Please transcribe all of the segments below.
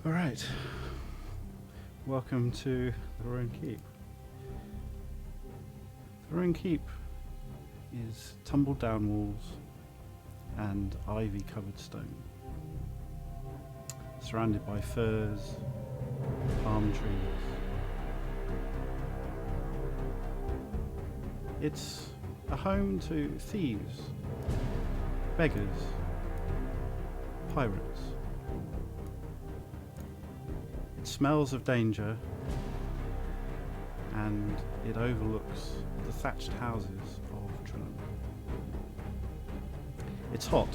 Alright, welcome to the Ruin Keep. The Ruin Keep is tumbled down walls and ivy covered stone, surrounded by firs, palm trees. It's a home to thieves, beggars, pirates. It smells of danger, and it overlooks the thatched houses of Trinidad. It's hot,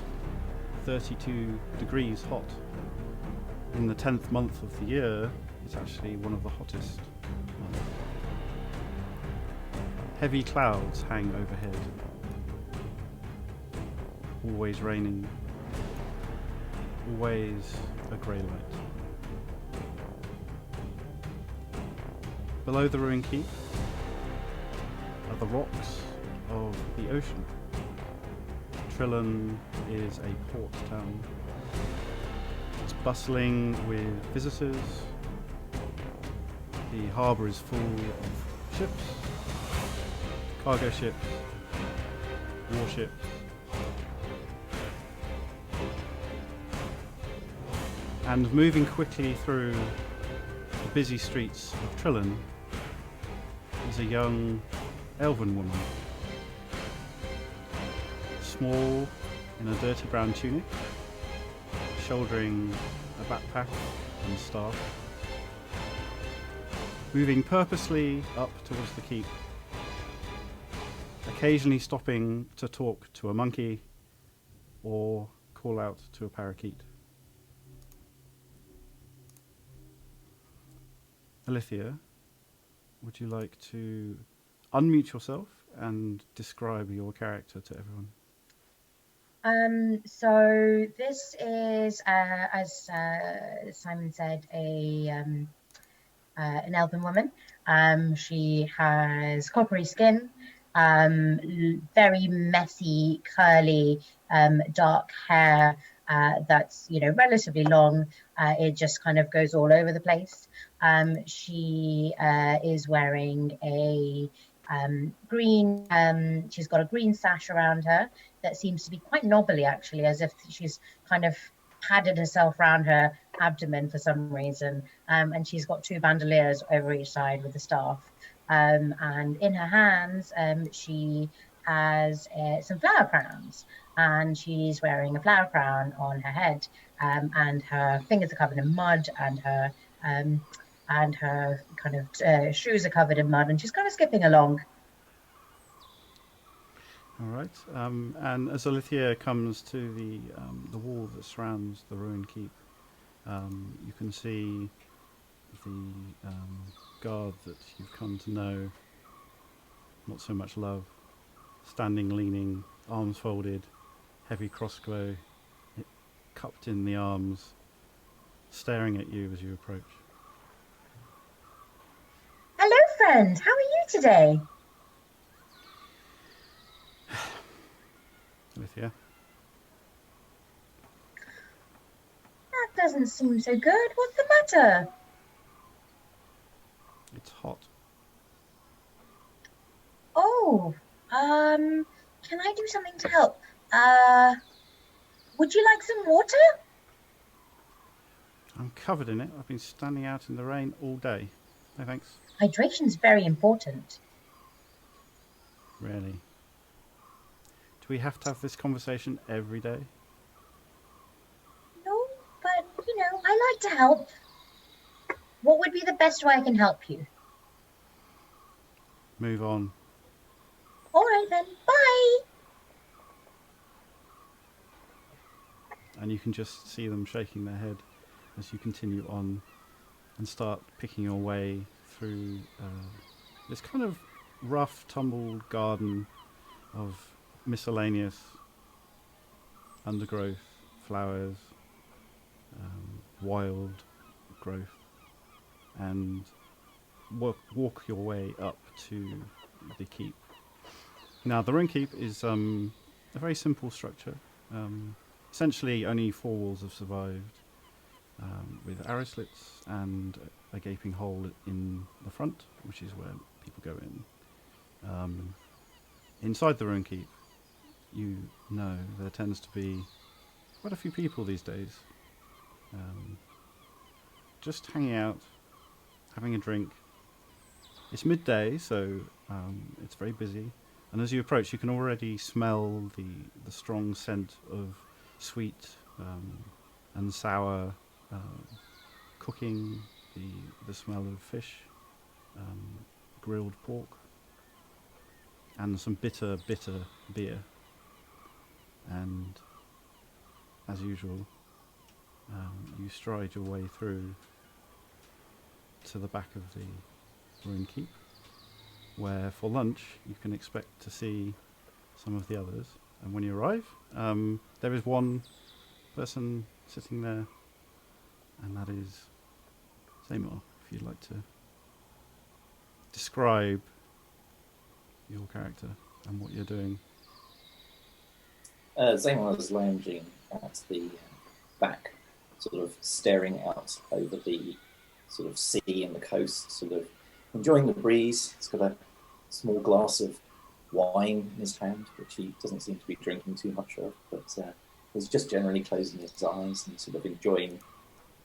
32 degrees hot. In the 10th month of the year, it's actually one of the hottest months. Heavy clouds hang overhead, always raining, always a grey light. Below the Ruin Keep are the rocks of the ocean. Trilon is a port town. It's bustling with visitors. The harbour is full of ships, cargo ships, warships. And moving quickly through the busy streets of Trilon is a young elven woman, small in a dirty brown tunic, shouldering a backpack and staff, moving purposely up towards the keep, occasionally stopping to talk to a monkey or call out to a parakeet. Alithia, would you like to unmute yourself and describe your character to everyone? So this is, as Simon said, an elven woman. She has coppery skin, very messy, curly, dark hair that's relatively long. It just kind of goes all over the place. She is wearing a green. She's got a green sash around her that seems to be quite knobbly, actually, as if she's kind of padded herself around her abdomen for some reason. And she's got two bandoliers over each side with the staff. And in her hands, she has some flower crowns, and she's wearing a flower crown on her head, and her fingers are covered in mud, and her kind of shoes are covered in mud, and she's kind of skipping along. All right. And as Alithia comes to the wall that surrounds the Ruin Keep, you can see the guard that you've come to know, not so much love, standing, leaning, arms folded, heavy crossbow cupped in the arms, staring at you as you approach. Hello, friend. How are you today? Alithia? That doesn't seem so good. What's the matter? It's hot. Oh, can I do something to help? Would you like some water? I'm covered in it. I've been standing out in the rain all day. No thanks. Hydration's very important. Really? Do we have to have this conversation every day? No, but, I like to help. What would be the best way I can help you? Move on. All right, then. Bye! And you can just see them shaking their head as you continue on and start picking your way through this kind of rough, tumbled garden of miscellaneous undergrowth, flowers, wild growth, and walk your way up to the keep. Now, the Ruin Keep is a very simple structure. Essentially, only 4 walls have survived. with arrow slits and a gaping hole in the front, which is where people go in. Inside the ruin keep, you know there tends to be quite a few people these days, just hanging out, having a drink. It's midday, so it's very busy, and as you approach, you can already smell the strong scent of sweet and sour cooking, the smell of fish, grilled pork, and some bitter beer. And as usual, you stride your way through to the back of the ruin keep, where for lunch you can expect to see some of the others. And when you arrive, there is one person sitting there, and that is Seymour. If you'd like to describe your character and what you're doing. Seymour is lounging at the back, sort of staring out over the sort of sea and the coast, sort of enjoying the breeze. He's got a small glass of wine in his hand, which he doesn't seem to be drinking too much of, but he's just generally closing his eyes and sort of enjoying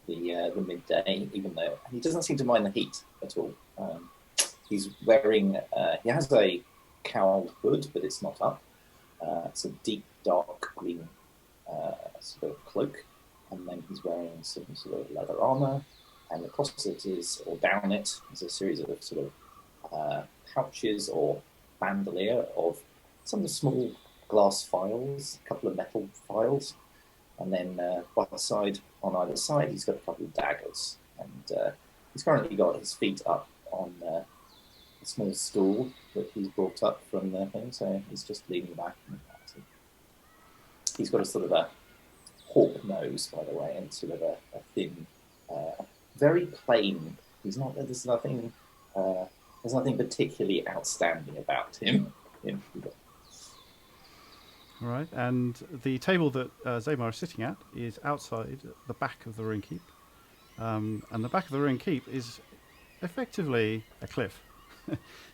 the midday, even though he doesn't seem to mind the heat at all. He's wearing, he has a cowled hood, but it's not up. It's a deep, dark green sort of cloak, and then he's wearing some sort of leather armor, and across it is, or down it, is a series of sort of pouches or bandolier of some small glass files, a couple of metal files, and then by the side, on either side, he's got a couple of daggers, and he's currently got his feet up on a small stool that he's brought up from the thing, so he's just leaning back. He's got a sort of a hawk nose, by the way, and sort of a thin, very plain. He's not. There's nothing particularly outstanding about him. All right, and the table that Seymour is sitting at is outside the back of the ruin keep, and the back of the ruin keep is effectively a cliff.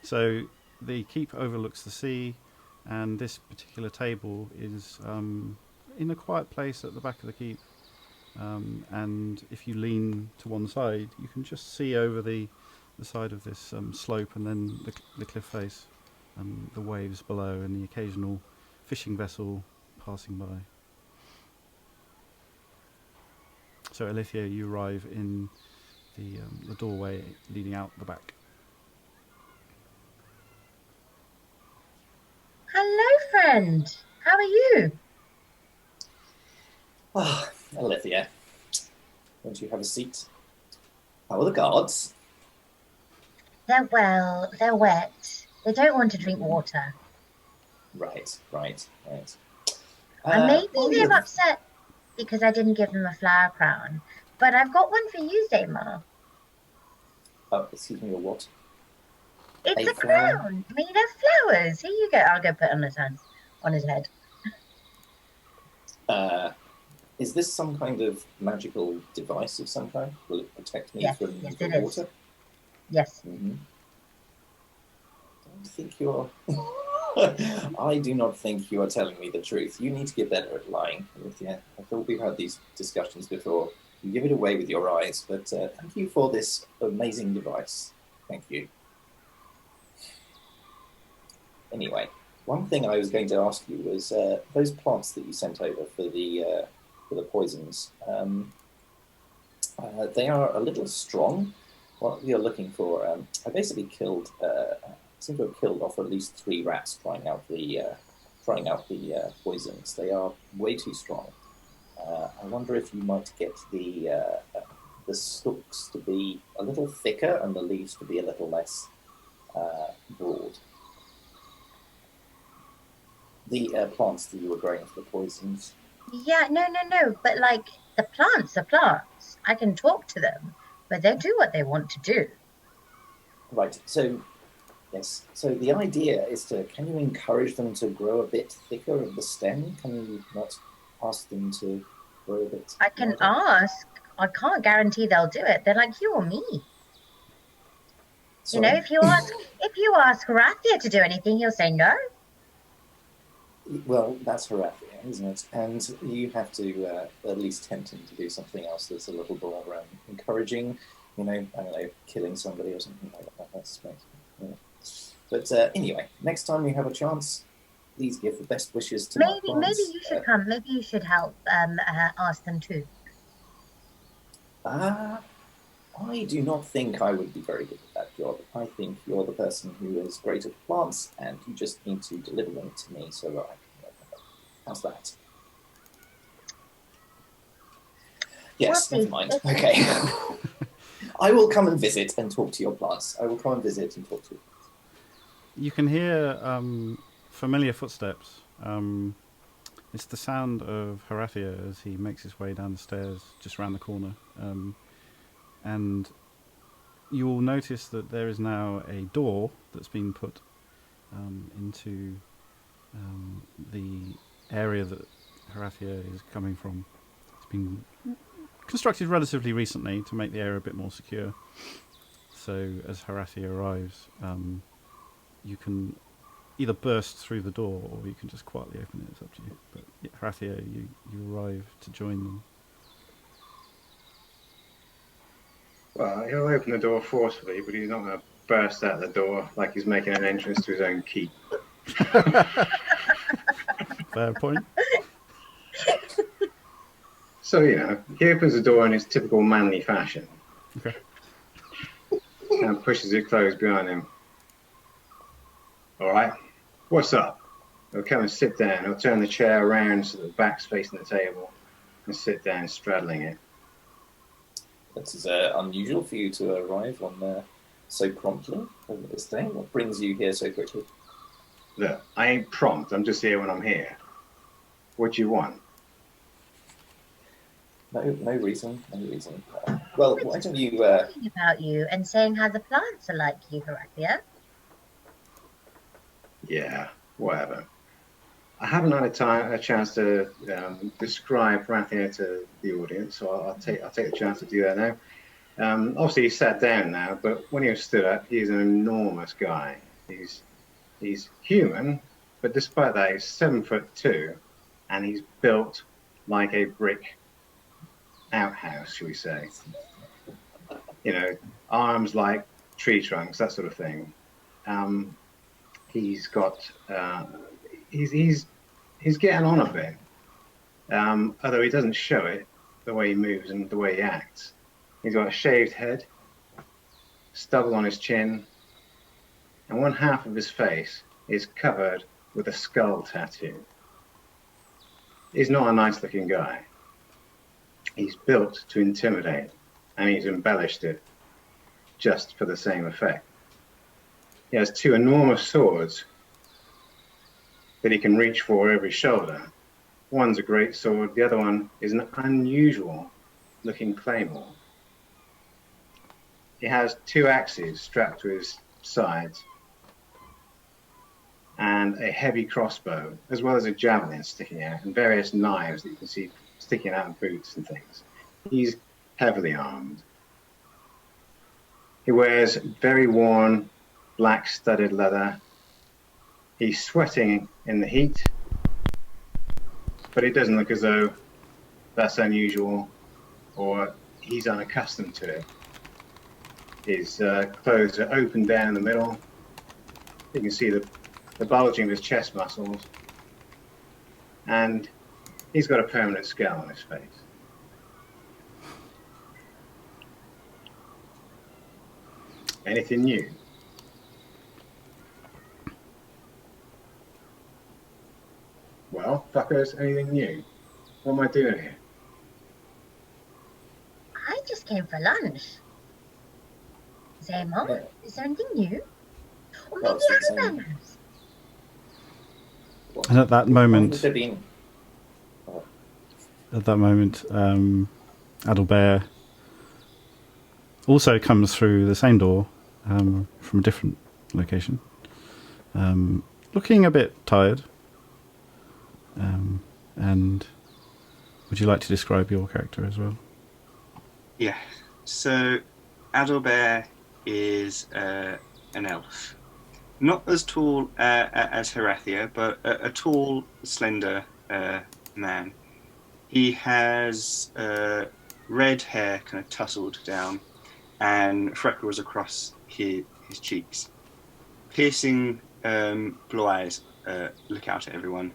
So the keep overlooks the sea, and this particular table is in a quiet place at the back of the keep, and if you lean to one side, you can just see over the side of this slope, and then the cliff face, and the waves below, and the occasional fishing vessel passing by. So Alethea, you arrive in the doorway leading out the back. Hello, friend. How are you? Ah, Alethea, won't you have a seat? How are the guards? They're wet. They don't want to drink water. Right. And maybe they're upset because I didn't give them a flower crown. But I've got one for you, Seymour. Oh, excuse me, or what? It's a crown made of flowers. Here you go. I'll go put it on his hand, on his head. Is this some kind of magical device of some kind? Will it protect me from it water? Is. Yes. Mm-hmm. I think you're... I do not think you are telling me the truth. You need to get better at lying. Yeah, I thought we've had these discussions before. You give it away with your eyes, but thank you for this amazing device. Thank you. Anyway, one thing I was going to ask you was those plants that you sent over for the poisons. They are a little strong. What you're looking for? I basically killed. Seem to have killed off at least 3 rats trying out the poisons. They are way too strong. I wonder if you might get the stalks to be a little thicker and the leaves to be a little less broad. The plants that you were growing for the poisons. Yeah, no. But like the plants are plants. I can talk to them, but they do what they want to do. Right. So. Yes. So the idea is can you encourage them to grow a bit thicker of the stem? Can you not ask them to grow a bit? I can ask I can't guarantee they'll do it. They're like you or me. Sorry. You know, if you ask Horatia to do anything, he'll say no. Well, that's Horatia, isn't it? And you have to at least tempt him to do something else that's a little more encouraging. You know, I don't know, killing somebody or something like that. That's yeah. But anyway, next time you have a chance, please give the best wishes to my plants. Maybe you should come. Maybe you should help ask them too. I do not think I would be very good at that job. I think you're the person who is great at plants, and you just need to deliver them to me so that I can work with them. How's that? Yes, never mind. Okay. I will come and visit and talk to your plants. I will come and visit and talk to you. You can hear familiar footsteps. It's the sound of Horatia as he makes his way down the stairs just around the corner. And you will notice that there is now a door that's been put into the area that Horatia is coming from. It's been constructed relatively recently to make the area a bit more secure. So as Horatia arrives, you can either burst through the door or you can just quietly open it. It's up to you. But yeah, Horatia, you arrive to join them. Well, he'll open the door forcefully, but he's not going to burst out the door like he's making an entrance to his own keep. Fair point. So, you know, he opens the door in his typical manly fashion. Okay. And pushes it closed behind him. All right, what's up? He'll come and sit down. He'll turn the chair around so the back's facing the table and sit down straddling it. That is unusual for you to arrive on so promptly over this day. What brings you here so quickly? Look, I ain't prompt. I'm just here when I'm here. What do you want? No reason. No reason. Well, why don't you... Talking about you and saying how the plants are like you, Horatia. Yeah, whatever. I haven't had a chance to describe Horatia to the audience, so I'll take the chance to do that now. Obviously, he's sat down now, but when he was stood up, he's an enormous guy. He's human, but despite that, he's 7'2", and he's built like a brick outhouse, shall we say? You know, arms like tree trunks, that sort of thing. He's got he's getting on a bit, although he doesn't show it the way he moves and the way he acts. He's got a shaved head, stubble on his chin, and one half of his face is covered with a skull tattoo. He's not a nice looking guy. He's built to intimidate, and he's embellished it just for the same effect. He has two enormous swords that he can reach for over his shoulder. One's a great sword, the other one is an unusual looking claymore. He has two axes strapped to his sides and a heavy crossbow, as well as a javelin sticking out, and various knives that you can see sticking out in boots and things. He's heavily armed. He wears very worn black studded leather. He's sweating in the heat, but it doesn't look as though that's unusual or he's unaccustomed to it. His clothes are open down the middle. You can see the bulging of his chest muscles, and he's got a permanent scowl on his face. Anything new? Well, fuckers, anything new? What am I doing here? I just came for lunch. Is there anything new? Or maybe Arabanners? And at that moment, Adalbert also comes through the same door from a different location, looking a bit tired. And would you like to describe your character as well? Yeah. So, Adalbert is an elf. Not as tall as Horathia, but a tall, slender man. He has red hair kind of tousled down and freckles across his cheeks. Piercing blue eyes look out at everyone,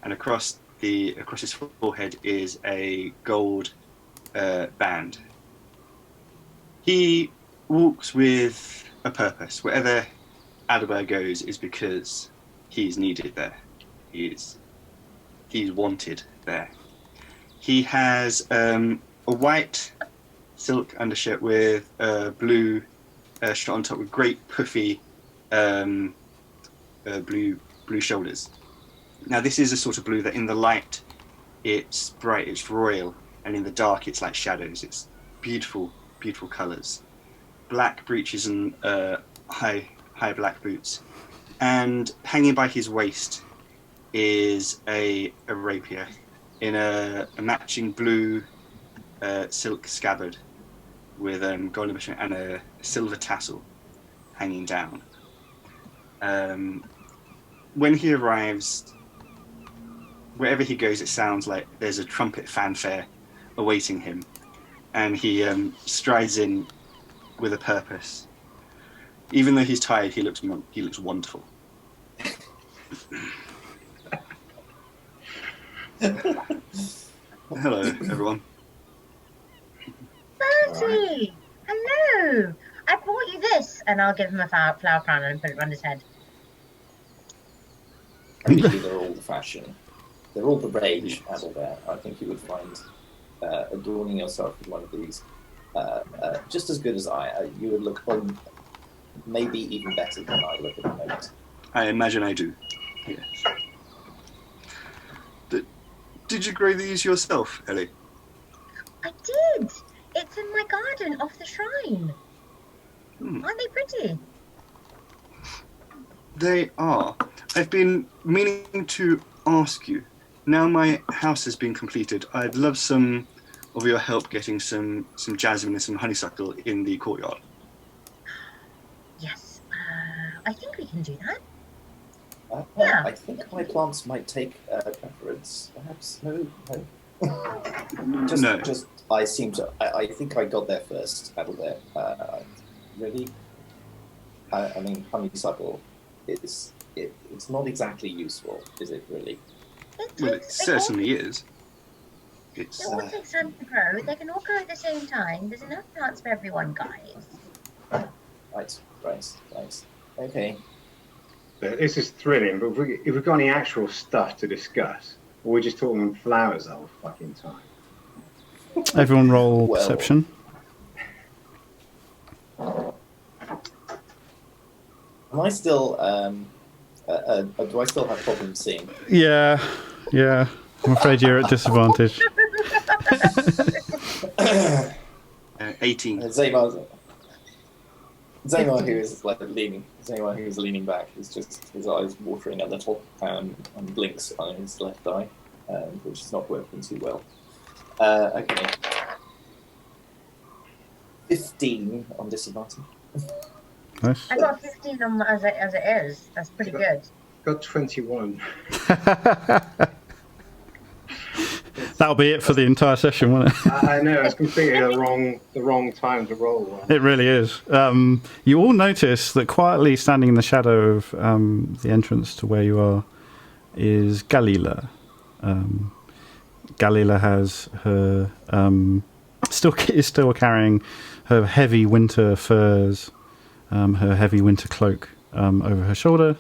and across his forehead is a gold band. He walks with a purpose. Wherever Adalbert goes is because he's needed there. He's wanted there. He has a white silk undershirt with blue shirt on top with great puffy blue shoulders. Now this is a sort of blue that in the light it's bright, it's royal, and in the dark it's like shadows. It's beautiful colours. Black breeches and high black boots. And hanging by his waist is a rapier in a matching blue silk scabbard with golden bushing and a silver tassel hanging down. When he arrives, wherever he goes, it sounds like there's a trumpet fanfare awaiting him, and he strides in with a purpose. Even though he's tired, he looks wonderful. Hello, everyone. Bertie! Hello! I brought you this, and I'll give him a flower crown and put it on his head. I think they're all the fashion. They're all the rage, Adalbert. I think you would find adorning yourself with one of these just as good as I. You would look on, maybe even better than I look at the moment. I imagine I do. Yes. Did you grow these yourself, Ellie? I did! It's in my garden off the shrine. Aren't they pretty? They are. I've been meaning to ask you. Now my house has been completed, I'd love some of your help getting some jasmine and some honeysuckle in the courtyard. Yes, I think we can do that. Yeah. I think my plants might take preference. Perhaps no. Just I seem to. I think I got there first. Adalbert. Really. I mean, honeysuckle is it's not exactly useful, is it? Really. It certainly is. It all takes time to grow. They can all grow at the same time. There's enough plants for everyone, guys. Right. Okay. This is thrilling, but if we've got any actual stuff to discuss, or we're just talking flowers the whole fucking time. Everyone roll perception. Am I still? Do I still have problems seeing? Yeah. I'm afraid you're at disadvantage. 18. Zamar, who is leaning back, is just his eyes watering a little, and blinks on his left eye, which is not working too well. Okay. 15 on disadvantage. Nice. I got 15 on as it is. That's pretty good. Got 21. That'll be it for the entire session, won't it? I know, it's completely the wrong time to roll. It really is. You all notice that quietly standing in the shadow of the entrance to where you are is Galila. Galila has her is still carrying her heavy winter furs, her heavy winter cloak over her shoulder,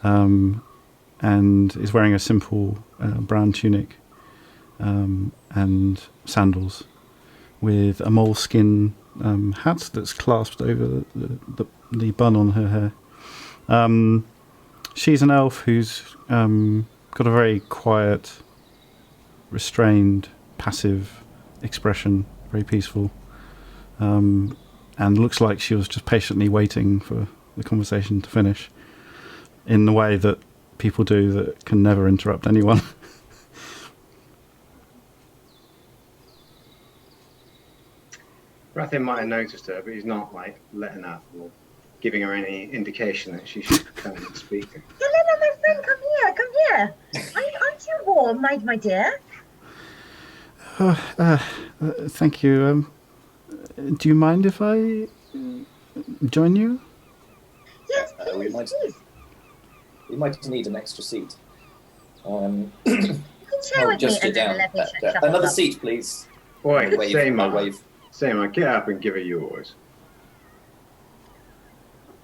and is wearing a simple brown tunic. And sandals with a moleskin hat that's clasped over the bun on her hair. She's an elf who's got a very quiet, restrained, passive expression, very peaceful, and looks like she was just patiently waiting for the conversation to finish in the way that people do that can never interrupt anyone. Rathin might have noticed her, but he's not like letting up or giving her any indication that she should come and speak to him. Helena, my friend, come here. Aren't you warm, my dear? Thank you. Do you mind if I join you? Yes, we please. might need an extra seat. You can share with just me get down. Another seat, please. Boy, I'll wave. Seymour, get up and give her yours.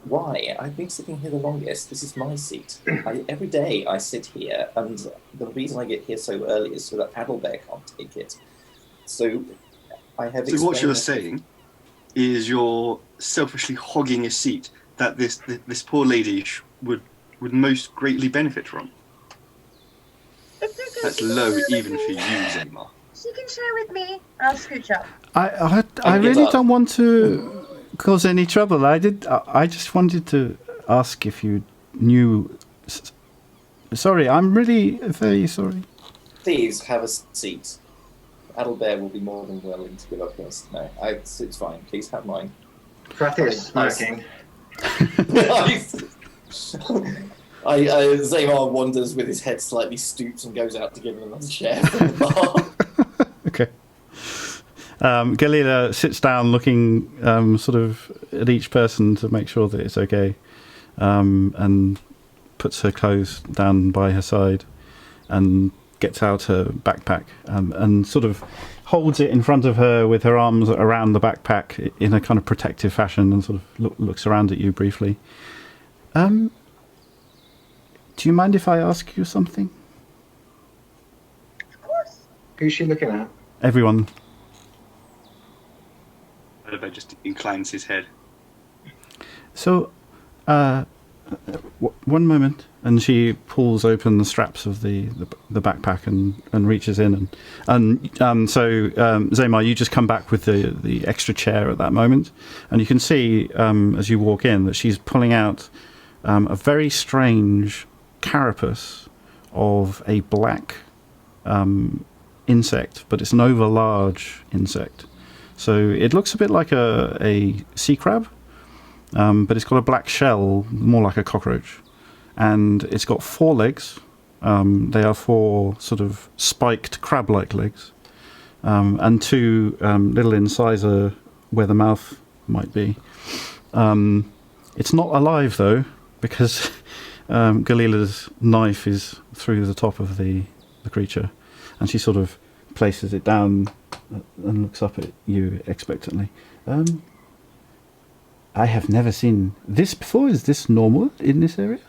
Why? I've been sitting here the longest. This is my seat. Every day I sit here, and the reason I get here so early is so that Adalbert can't take it. So I have. So what you're saying is you're selfishly hogging a seat that this poor lady would most greatly benefit from. It's okay. That's low even for you, Zemar. She can share with me. I'll scooch up. I really don't want to cause any trouble. I just wanted to ask if you knew. Sorry, I'm really very sorry. Please have a seat. Adalbert will be more than willing to give up his. No, it's fine. Please have mine. Rathin is smirking. Zemar wanders with his head slightly stooped and goes out to give him another chair from the bar. Okay. Galila sits down looking sort of at each person to make sure that it's okay, and puts her clothes down by her side and gets out her backpack and sort of holds it in front of her with her arms around the backpack in a kind of protective fashion and sort of looks around at you briefly. Do you mind if I ask you something? Of course. Who's she looking at? Everyone. Oliver just inclines his head. So, one moment, and she pulls open the straps of the backpack and reaches in, and so Zemar, you just come back with the extra chair at that moment, and you can see as you walk in that she's pulling out a very strange carapace of a black insect, but it's an over-large insect. So it looks a bit like a sea crab, but it's got a black shell, more like a cockroach. And it's got 4 legs. They are 4 sort of spiked crab-like legs. And 2 little incisor where the mouth might be. It's not alive, though, because Galila's knife is through the top of the creature. And she sort of places it down and looks up at you expectantly. I have never seen this before. Is this normal in this area?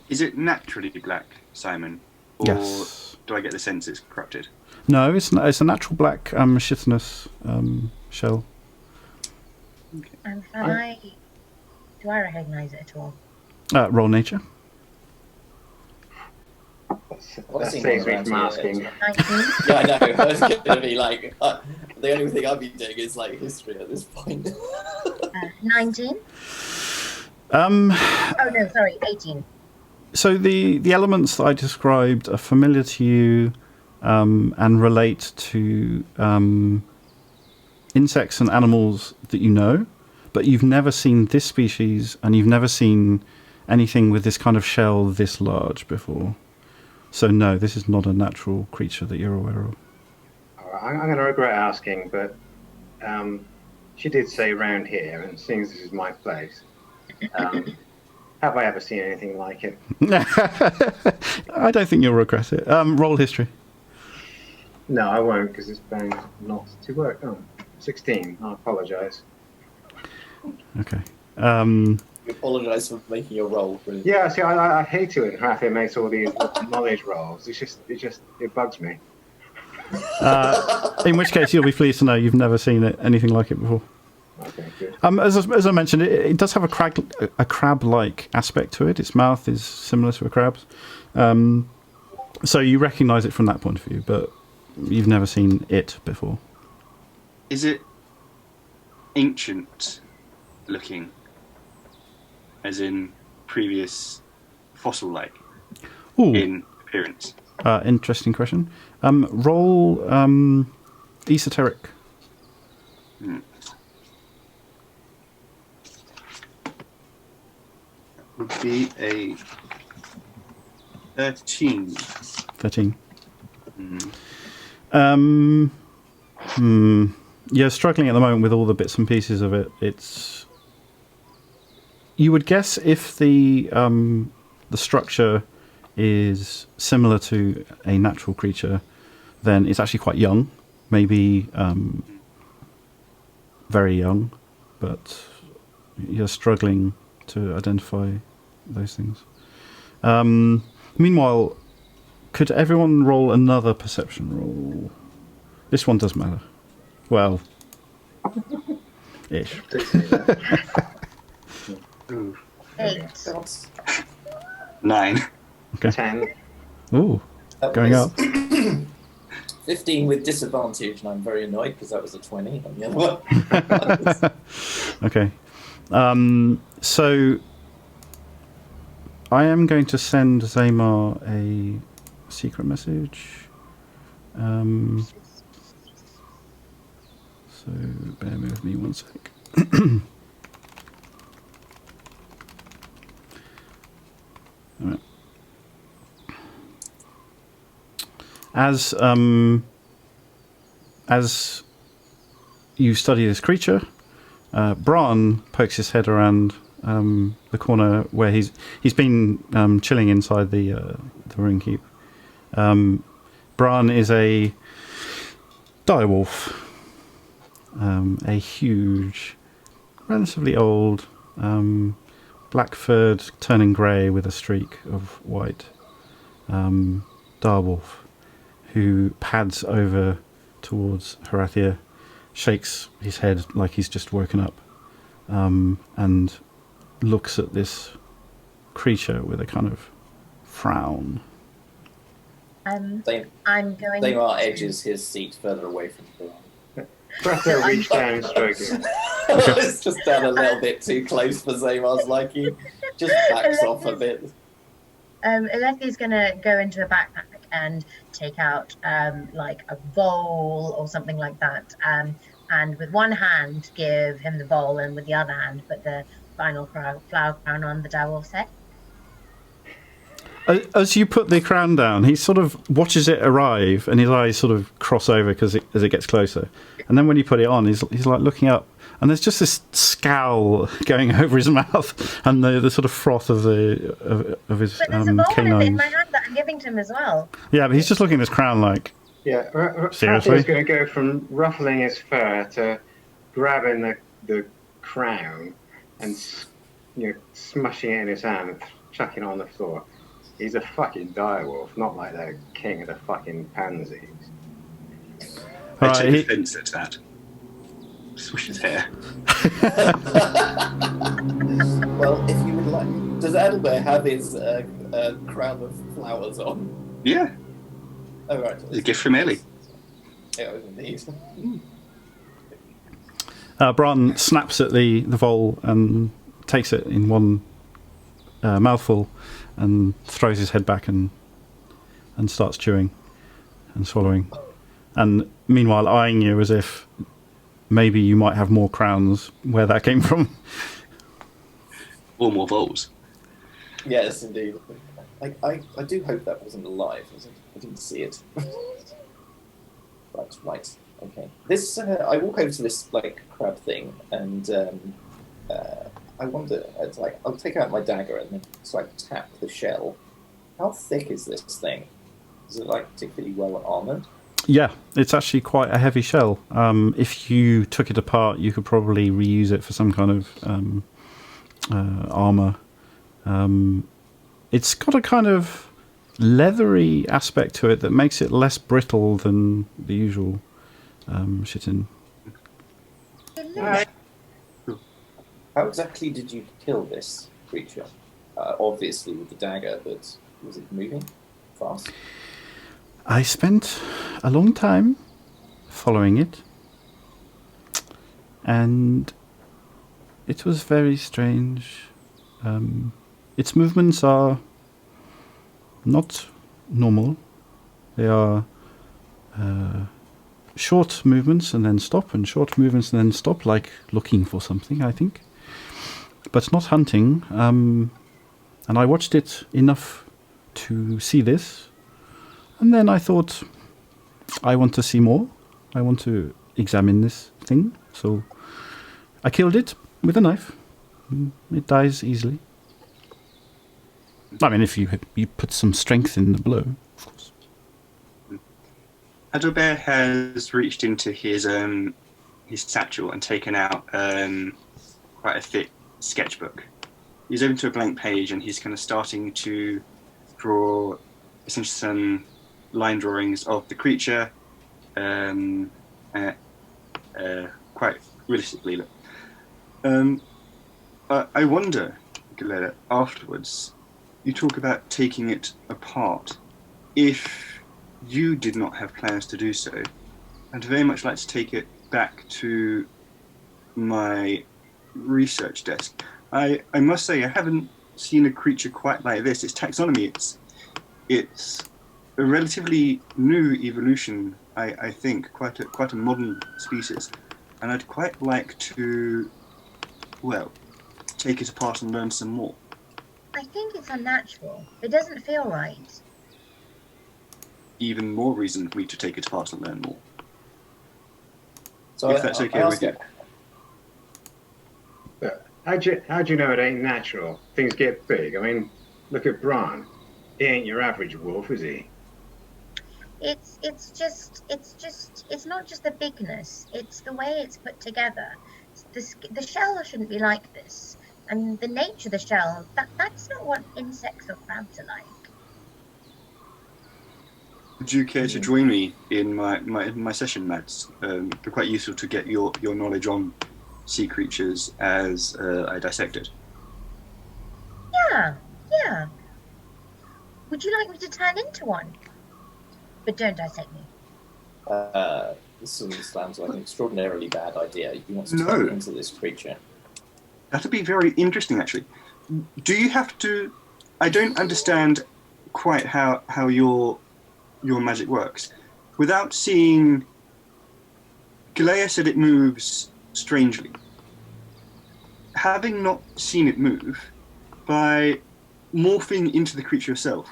Is it naturally black, Simon? Or Yes. do I get the sense it's corrupted? No, it's a natural black chitinous shell. And do I recognise it at all? Roll nature. That saves me from asking. 19. Yeah, I know. I was going to be like, the only thing I've been doing is like history at this point. 19. Oh no, sorry, 18. So the elements that I described are familiar to you and relate to insects and animals that you know, but you've never seen this species and you've never seen anything with this kind of shell this large before. So no, this is not a natural creature that you're aware of. I'm going to regret asking, but she did say round here, and seeing as this is my place, have I ever seen anything like it? I don't think you'll regret it. Roll history. No, I won't, because it's bound not to work. Oh, 16. I apologise. Okay. You apologise for making a roll. Brilliant. Yeah, see, I hate it when Rathin makes all these knowledge rolls. It bugs me. In which case, you'll be pleased to know you've never seen anything like it before. Okay, good. As I mentioned, it does have a crab-like aspect to it. Its mouth is similar to a crab's. So you recognise it from that point of view, but you've never seen it before. Is it ancient looking? As in previous fossil-like in appearance? Interesting question. Roll esoteric. would be a 13. 13. Mm. You're struggling at the moment with all the bits and pieces of it. You would guess if the structure is similar to a natural creature, then it's actually quite young, maybe very young, but you're struggling to identify those things. Meanwhile, could everyone roll another perception roll? This one does matter. Well, ish. Ooh. 8. 9. Okay. 10. Ooh, That going was up. 15 with disadvantage, and I'm very annoyed because that was a 20 on the other one. Okay. So I am going to send Zaymar a secret message. So bear with me one sec. All right. As you study this creature, Bran pokes his head around the corner where he's been chilling inside the rune keep. Bran is a direwolf, a huge, relatively old, black furred, turning grey with a streak of white direwolf who pads over towards Horathia, shakes his head like he's just woken up, and looks at this creature with a kind of frown. I'm going Zaymar to... edges his seat further away from the Breatho reach down and stroke him. It's just done a little bit too close for Zaymar's liking. Just backs off a bit. Alethi's going to go into a backpack and take out like a bowl or something like that, and with one hand give him the bowl, and with the other hand put the final flower crown on the direwolf's head. As you put the crown down, he sort of watches it arrive, and his eyes sort of cross over as it gets closer. And then when you put it on, he's like looking up, and there's just this scowl going over his mouth, and the sort of froth of his But there's a bowl canines. in my hand that I'm giving to him as well. Yeah, but he's just looking at his crown like, Yeah, Seriously? He's going to go from ruffling his fur to grabbing the crown and smashing it in his hand and chucking it on the floor. He's a fucking direwolf, not like the king of the fucking pansies. I Right, take offence at that. Swish his hair. Well, if you would like, does Adelbert have his crown of flowers on? Yeah, Oh right, it's a gift from Ellie. Yeah, indeed. Bran snaps at the vole and takes it in one mouthful and throws his head back and starts chewing and swallowing. And meanwhile eyeing you as if maybe you might have more crowns where that came from. Or more voles. Yes, indeed. I do hope that wasn't alive. I didn't see it. Right. Okay. This I walk over to this like crab thing, and I wonder. It's like I'll take out my dagger and then tap the shell. How thick is this thing? Is it like particularly well armored? Yeah, it's actually quite a heavy shell. If you took it apart, you could probably reuse it for some kind of armor. It's got a kind of leathery aspect to it that makes it less brittle than the usual chitin. How exactly did you kill this creature? Obviously with the dagger, but was it moving fast? I spent a long time following it, and it was very strange. Its movements are not normal. They are short movements and then stop, and short movements and then stop, like looking for something, I think. But not hunting. I watched it enough to see this, and then I thought, I want to see more. I want to examine this thing. So I killed it with a knife. It dies easily. I mean, if you put some strength in the blow, of course. Adalbert has reached into his satchel and taken out quite a thick sketchbook. He's open to a blank page and he's kind of starting to draw essentially some line drawings of the creature, quite realistically. I wonder, Galera, afterwards, you talk about taking it apart. If you did not have plans to do so, I'd very much like to take it back to my research desk. I must say I haven't seen a creature quite like this. Its taxonomy, it's a relatively new evolution, I think, quite a modern species, and I'd quite like to, well, take it apart and learn some more. I think it's unnatural. It doesn't feel right. Even more reason for me to take it apart and learn more. So If that's okay with you. But how do you know it ain't natural? Things get big. I mean, look at Bran. He ain't your average wolf, is he? It's not just the bigness. It's the way it's put together. The shell shouldn't be like this. And the nature of the shell, that's not what insects or crabs are like. Would you care to join me in my session, Mads? It'd be quite useful to get your knowledge on sea creatures as I dissect it. Yeah. Would you like me to turn into one? But don't dissect me. This sounds like an extraordinarily bad idea. You want to No. turn into this creature. That'd be very interesting, actually. Do you have to... I don't understand quite how your magic works. Without seeing... Galea said it moves strangely. Having not seen it move, by morphing into the creature yourself,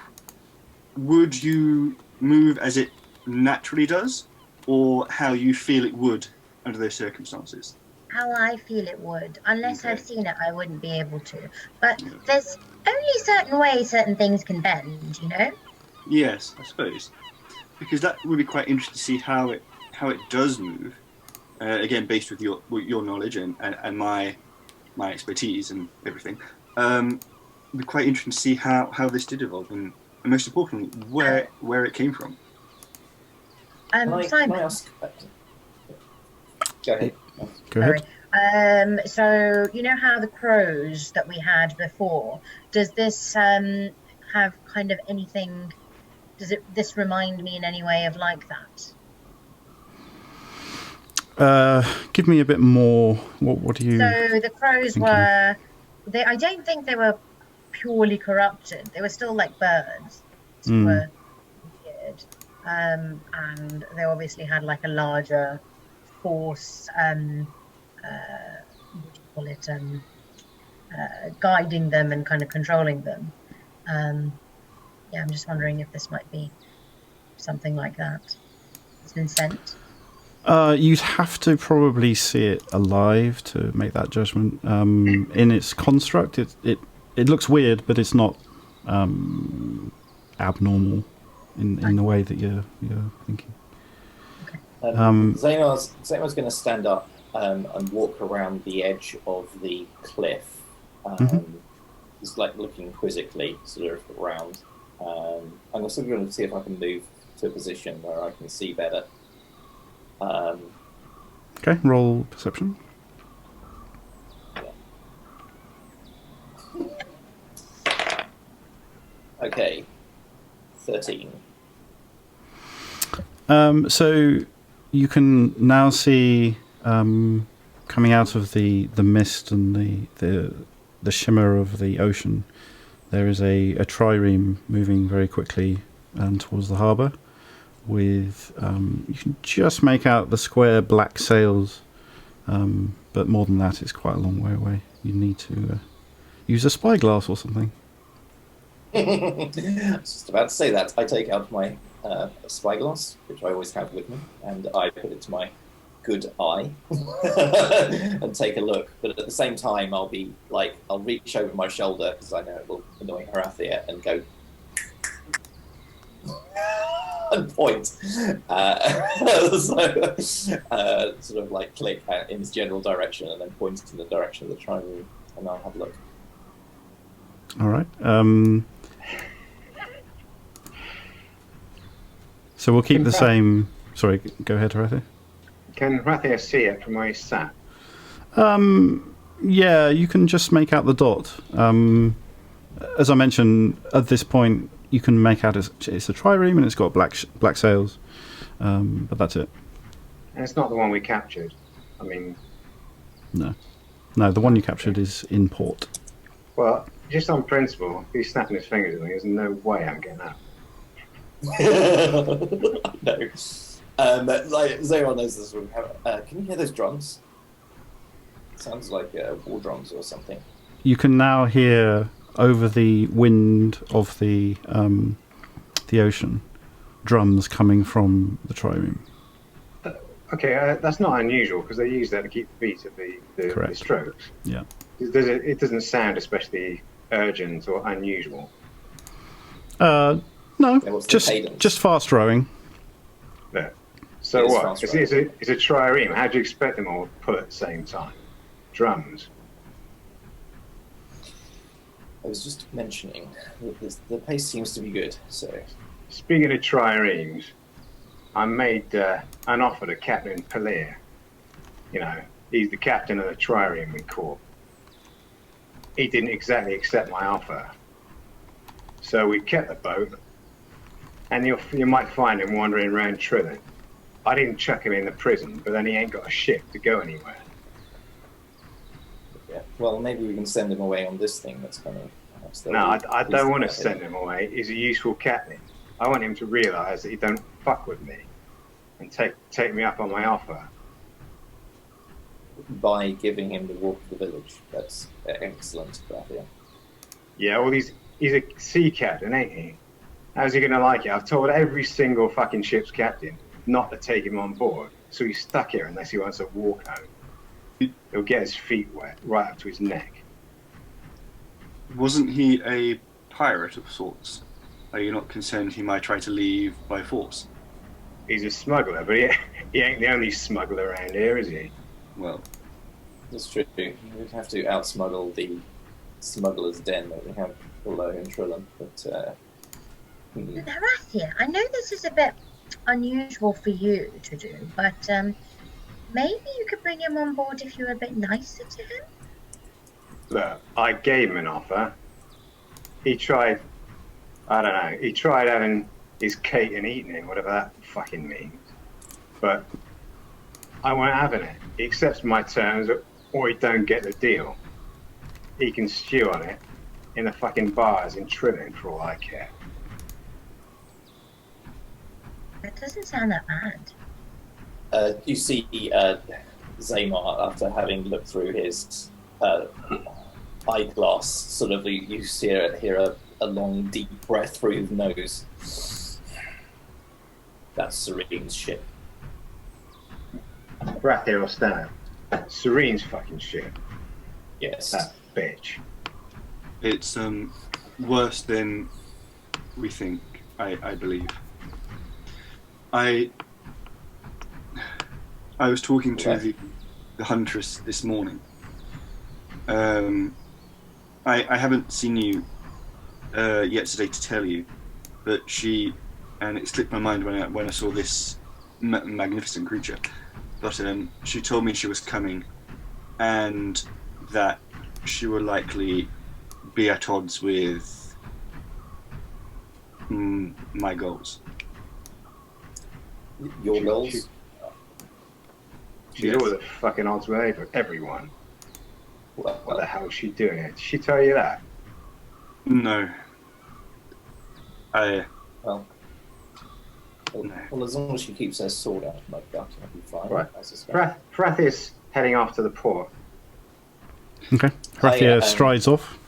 would you move as it naturally does, or how you feel it would under those circumstances? How I feel it would. Unless Okay. I've seen it, I wouldn't be able to. But there's only certain ways certain things can bend, you know? Yes, I suppose. Because that would be quite interesting to see how it does move. Again, based with your knowledge and my expertise and everything. It'd be quite interesting to see how this did evolve and most importantly, where it came from. Can I Simon. ask? Go ahead. Go ahead. So you know how the crows that we had before, does this have kind of anything, this remind me in any way of like that? Give me a bit more. What do you... So the crows thinking? I don't think they were purely corrupted. They were still like birds. So Mm. were weird. And they obviously had like a larger force, what do you call it, guiding them and kind of controlling them. Yeah, I'm just wondering if this might be something like that. It's been sent. You'd have to probably see it alive to make that judgment. In its construct, it looks weird, but it's not abnormal in the way that you're thinking. Zamar's going to stand up and walk around the edge of the cliff. He's like looking quizzically sort of around. I'm also going to see if I can move to a position where I can see better. Okay, roll perception. Okay, 13. So you can now see coming out of the mist and the shimmer of the ocean. There is a trireme moving very quickly towards the harbour. With you can just make out the square black sails, but more than that, it's quite a long way away. You need to use a spyglass or something. I was just about to say that. I take out my spyglass, which I always have with me, and I put it to my good eye and take a look. But at the same time, I'll reach over my shoulder, because I know it will annoy Harathia, and go and point. Sort of like click in his general direction, and then point in the direction of the try room, and I'll have a look. All right. So we'll keep the same. Sorry, go ahead, Harathia. Can Harathia see it from where he's sat? Yeah, you can just make out the dot. As I mentioned, at this point, you can make out it's a trireme and it's got black sails, but that's it. And it's not the one we captured. I mean... No, the one you captured is in port. Well, just on principle, if he's snapping his fingers at me, there's no way I'm getting out. No. Like Zeron knows this one. Can you hear those drums? Sounds like war drums or something. You can now hear over the wind of the ocean drums coming from the trireme. Okay, that's not unusual because they use that to keep the beat of the strokes. Yeah. It doesn't sound especially urgent or unusual. No, just fast rowing. Yeah. So what? It's a trireme. How do you expect them all to pull at the same time? Drums. I was just mentioning that the pace seems to be good. So, speaking of triremes, I made an offer to Captain Pelir. You know, he's the captain of the trireme we caught. He didn't exactly accept my offer, so we kept the boat, and you might find him wandering around Trilling. I didn't chuck him in the prison, but then he ain't got a ship to go anywhere. Yeah. Well, maybe we can send him away on this thing that's coming. No, I don't want to send him away. He's a useful captain. I want him to realise that he don't fuck with me and take me up on my offer. By giving him the walk of the village. That's excellent, Garcia. Yeah, well, he's a sea captain, ain't he? How's he going to like it? I've told every single fucking ship's captain not to take him on board, so he's stuck here unless he wants to walk home. He'll get his feet wet right up to his neck. Wasn't he a pirate of sorts? Are you not concerned he might try to leave by force? He's a smuggler, but he ain't the only smuggler around here, is he? Well, that's true. We'd have to outsmuggle the smuggler's den that we have below in Trilling. But Harathia, I know this is a bit unusual for you to do, but maybe you could bring him on board if you were a bit nicer to him? Look, I gave him an offer. He tried, I don't know, he tried having his cake and eating it, whatever that fucking means. But I won't having it. He accepts my terms or he don't get the deal. He can stew on it in the fucking bars in Trilling for all I care. That doesn't sound that bad. You see Zaymar, after having looked through his eyeglass, sort of you hear a long, deep breath through his nose. That's Serene's ship. Breath here will stand. Serene's fucking shit. Yes. That bitch. it's worse than we think, I believe. I was talking to the huntress this morning. I haven't seen you yet today to tell you, but and it slipped my mind when I saw this magnificent creature. But she told me she was coming, and that she would likely be at odds with my goals. Your goals? She's all the fucking odds with everyone. What the hell is she doing? Did she tell you that? No. Well, as long as she keeps her sword out of my gut, I'll be fine. Right. I suspect. Frath is heading off to the port. Okay. Harathia strides off.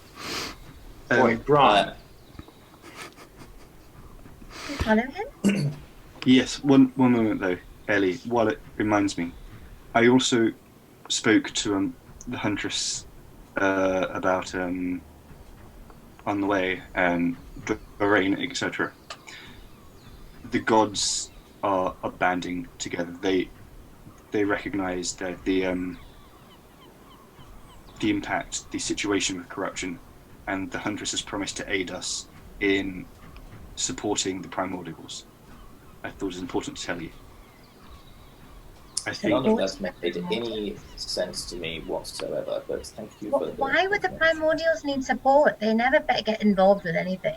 Boy, Brian. We follow him? Yes, one moment though, Ellie, while it reminds me. I also spoke to the huntress about on the way, the rain, etc. The gods are banding together. They recognise that the impact, the situation with corruption, and the huntress has promised to aid us in supporting the primordials. I thought it was important to tell you. I think none of that's made any sense to me whatsoever, but thank you for Why would the primordials need support? They never better get involved with anything.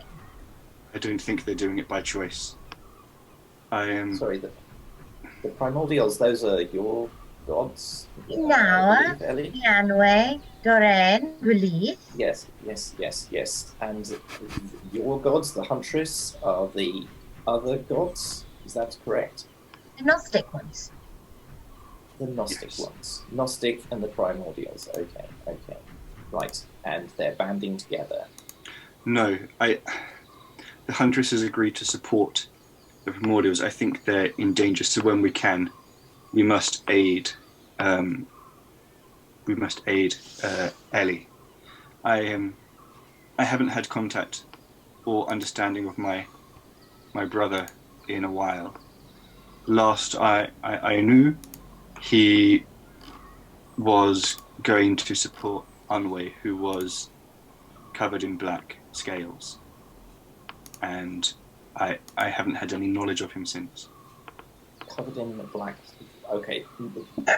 I don't think they're doing it by choice. I am Sorry, the primordials, those are your gods? Now, Ellie? Yanwei, Doren, Release. Yes. And your gods, the huntress, are the other gods? Is that correct? The Gnostic ones. The Gnostic Yes. ones. Gnostic and the primordials. Okay. Right. And they're banding together. no. The huntress has agreed to support the primordials. I think they're in danger, so when we can, we must aid. Ellie. I haven't had contact or understanding of my brother in a while. Last I knew, he was going to support Anwei, who was covered in black scales, and I haven't had any knowledge of him since. Covered in black. Okay.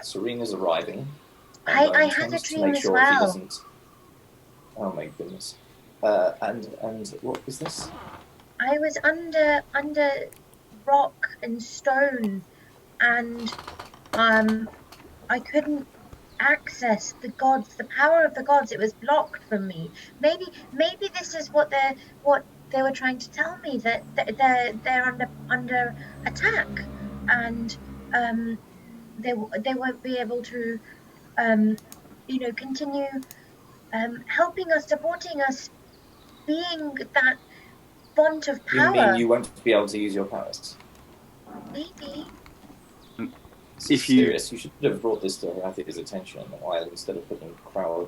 Serena's arriving. I had a dream as well. Oh my goodness. And what is this? I was under rock and stone, and I couldn't access the gods, the power of the gods. It was blocked from me. Maybe this is what they were trying to tell me, that they're under attack, and they won't be able to continue helping us, supporting us, being that font of You power. mean you won't be able to use your powers? Maybe. If you- Serious, you should have brought this to Rathi's attention a while instead of putting flower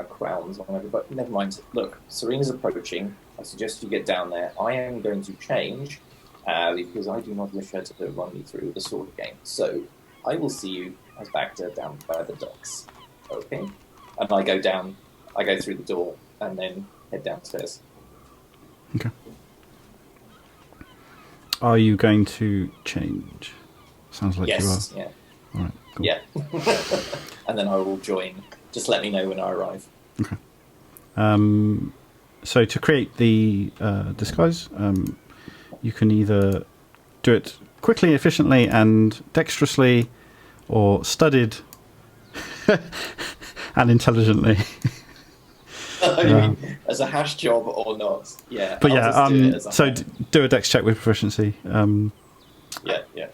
crowns on everybody. Never mind. Look, Serena's approaching. I suggest you get down there. I am going to change because I do not wish her to run me through the sword game. So I will see you as Baghdad down by the docks. Okay? And I go down. I go through the door and then head downstairs. Okay. Are you going to change? Sounds like Yes. you are. Yeah. All right. Cool. Yeah. And then I will join. Just let me know when I arrive. Okay. So to create the disguise, you can either do it quickly, efficiently, and dexterously, or studied and intelligently. I mean, as a hash job or not? Yeah. But I'll yeah, just do it as a so hash. do a dex check with proficiency. Yeah.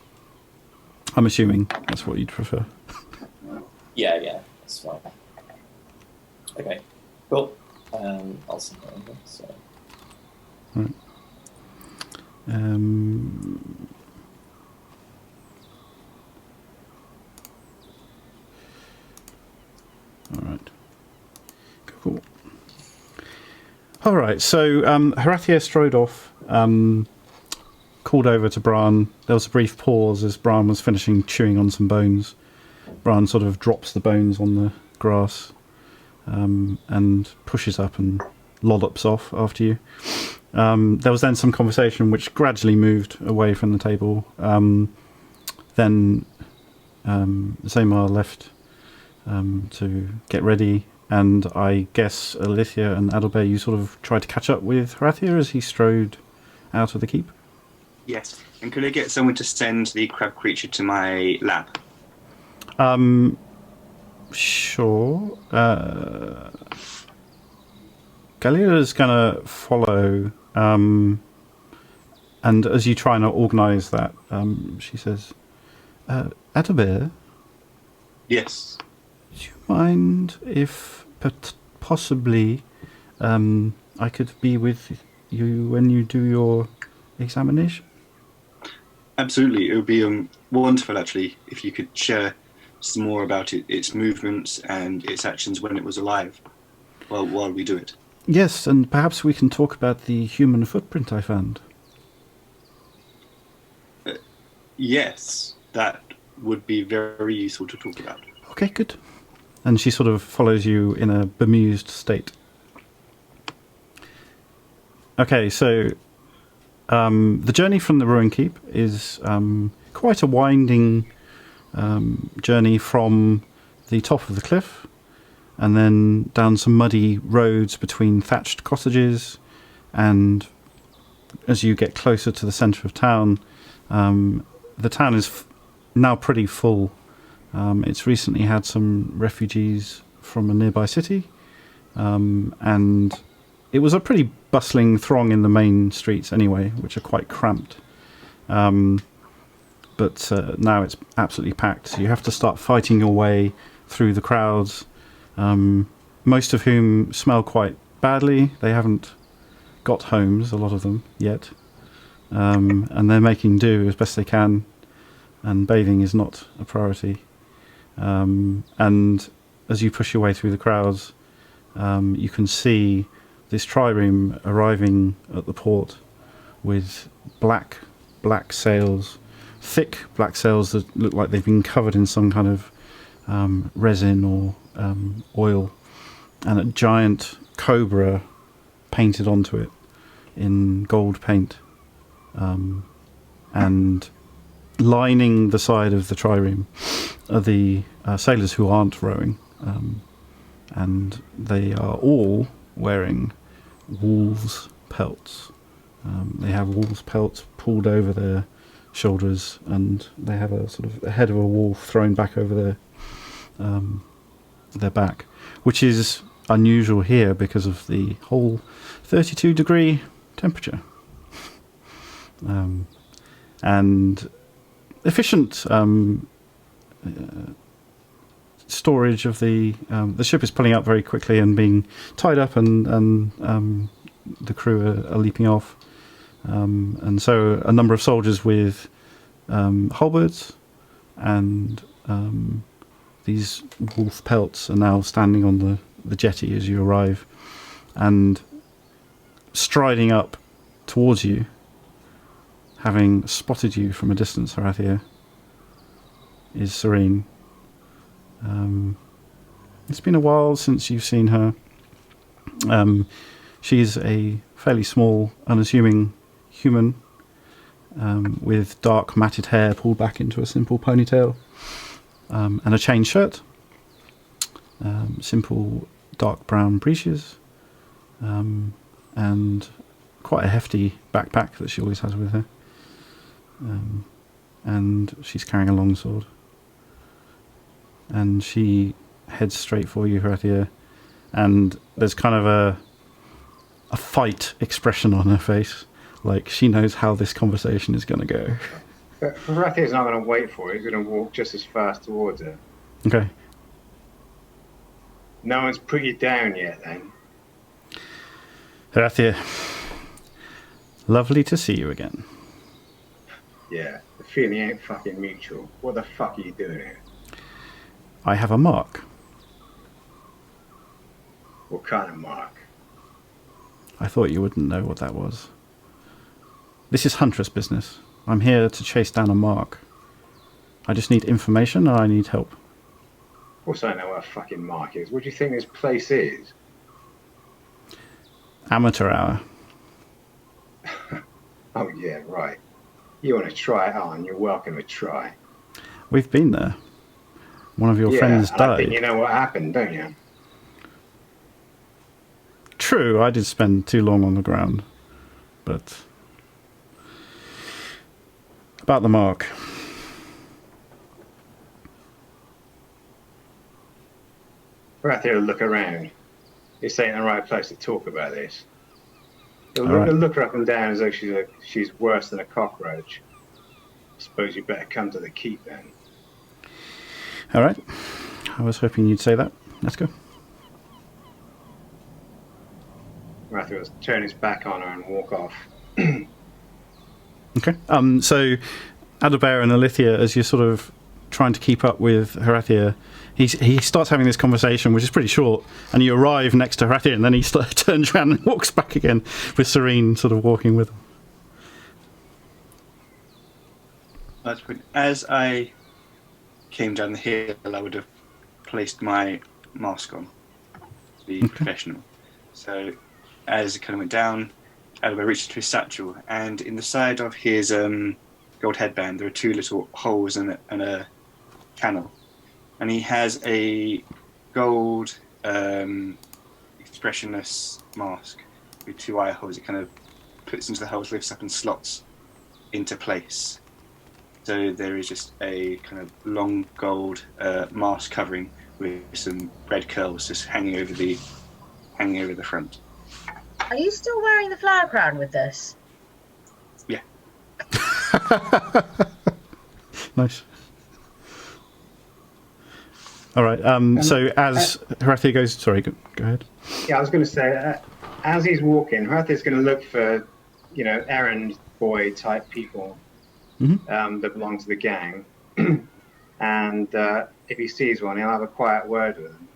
I'm assuming that's what you'd prefer. Yeah, that's fine. Okay, cool. I'll send that over. So. Right. All right. Cool. All right. So Horatia strode off, called over to Bran. There was a brief pause as Bran was finishing chewing on some bones. Bran sort of drops the bones on the grass and pushes up and lollops off after you. There was then some conversation which gradually moved away from the table. Then Zamar left to get ready, and I guess Alithia and Adalbert, you sort of tried to catch up with Horatia as he strode out of the keep? Yes. And could I get someone to send the crab creature to my lab? Sure. Galia's gonna follow, and as you try and organise that, she says, Adalbert, Yes. do you mind if possibly I could be with you when you do your examination? Absolutely. It would be wonderful, actually, if you could share some more about its movements and its actions when it was alive while we do it. Yes, and perhaps we can talk about the human footprint I found. Yes, that would be very useful to talk about. Okay, good. And she sort of follows you in a bemused state. Okay, so the journey from the Ruin Keep is quite a winding journey from the top of the cliff and then down some muddy roads between thatched cottages, and as you get closer to the centre of town, the town is now pretty full. It's recently had some refugees from a nearby city, and it was a pretty bustling throng in the main streets anyway, which are quite cramped. But now it's absolutely packed, so you have to start fighting your way through the crowds, most of whom smell quite badly. They haven't got homes, a lot of them, yet. And they're making do as best they can, and bathing is not a priority. And as you push your way through the crowds, you can see this trireme arriving at the port with black sails, thick black sails that look like they've been covered in some kind of resin or oil, and a giant cobra painted onto it in gold paint, and lining the side of the trireme are the sailors who aren't rowing, and they are all wearing wolves' pelts. They have wolves' pelts pulled over their shoulders, and they have a sort of a head of a wolf thrown back over their back, which is unusual here because of the whole 32-degree temperature. And efficient storage of the ship is pulling up very quickly and being tied up, and the crew are leaping off, and so a number of soldiers with halberds and these wolf pelts are now standing on the jetty as you arrive, and striding up towards you, having spotted you from a distance, Horathia, is Serene. It's been a while since you've seen her. She's a fairly small, unassuming human, with dark matted hair pulled back into a simple ponytail, and a chain shirt, simple dark brown breeches, and quite a hefty backpack that she always has with her. And she's carrying a longsword. And she heads straight for you, Horathia, and there's kind of a fight expression on her face, like she knows how this conversation is going to go. But Horathia's not going to wait for it. He's going to walk just as fast towards her. Okay. No one's put you down yet, then. Horathia, lovely to see you again. Yeah, the feeling ain't fucking mutual. What the fuck are you doing here? I have a mark. What kind of mark? I thought you wouldn't know what that was. This is Huntress business. I'm here to chase down a mark. I just need information and I need help. Of course I know what a fucking mark is. What do you think this place is? Amateur hour. Oh yeah, right. You want to try it on, you're welcome to try. We've been there. One of your friends died. I think you know what happened, don't you? True, I did spend too long on the ground. But about the mark. We're out here to look around. This ain't the right place to talk about this. They'll look her up and down as though she's worse than a cockroach. I suppose you better come to the keep then. All right. I was hoping you'd say that. Let's go. Rather will turn his back on her and walk off. Okay. So Adalbert and Alithia, as you're sort of trying to keep up with Horathia, he starts having this conversation, which is pretty short, and you arrive next to Horathia, and then he turns around and walks back again, with Serene sort of walking with him. That's good. As I came down the hill, I would have placed my mask on to be professional. So as it kind of went down, Adalbert reached into his satchel, and in the side of his gold headband, there are two little holes and a channel. And he has a gold expressionless mask with two eye holes. It kind of puts into the holes, lifts up and slots into place. So there is just a kind of long gold mask covering with some red curls just hanging over the front. Are you still wearing the flower crown with this? Yeah. Nice. All right. So as Horathia goes, sorry, go ahead. Yeah, I was going to say, as he's walking, Horathia's going to look for, errand boy type people that belong to the gang, and if he sees one, he'll have a quiet word with them.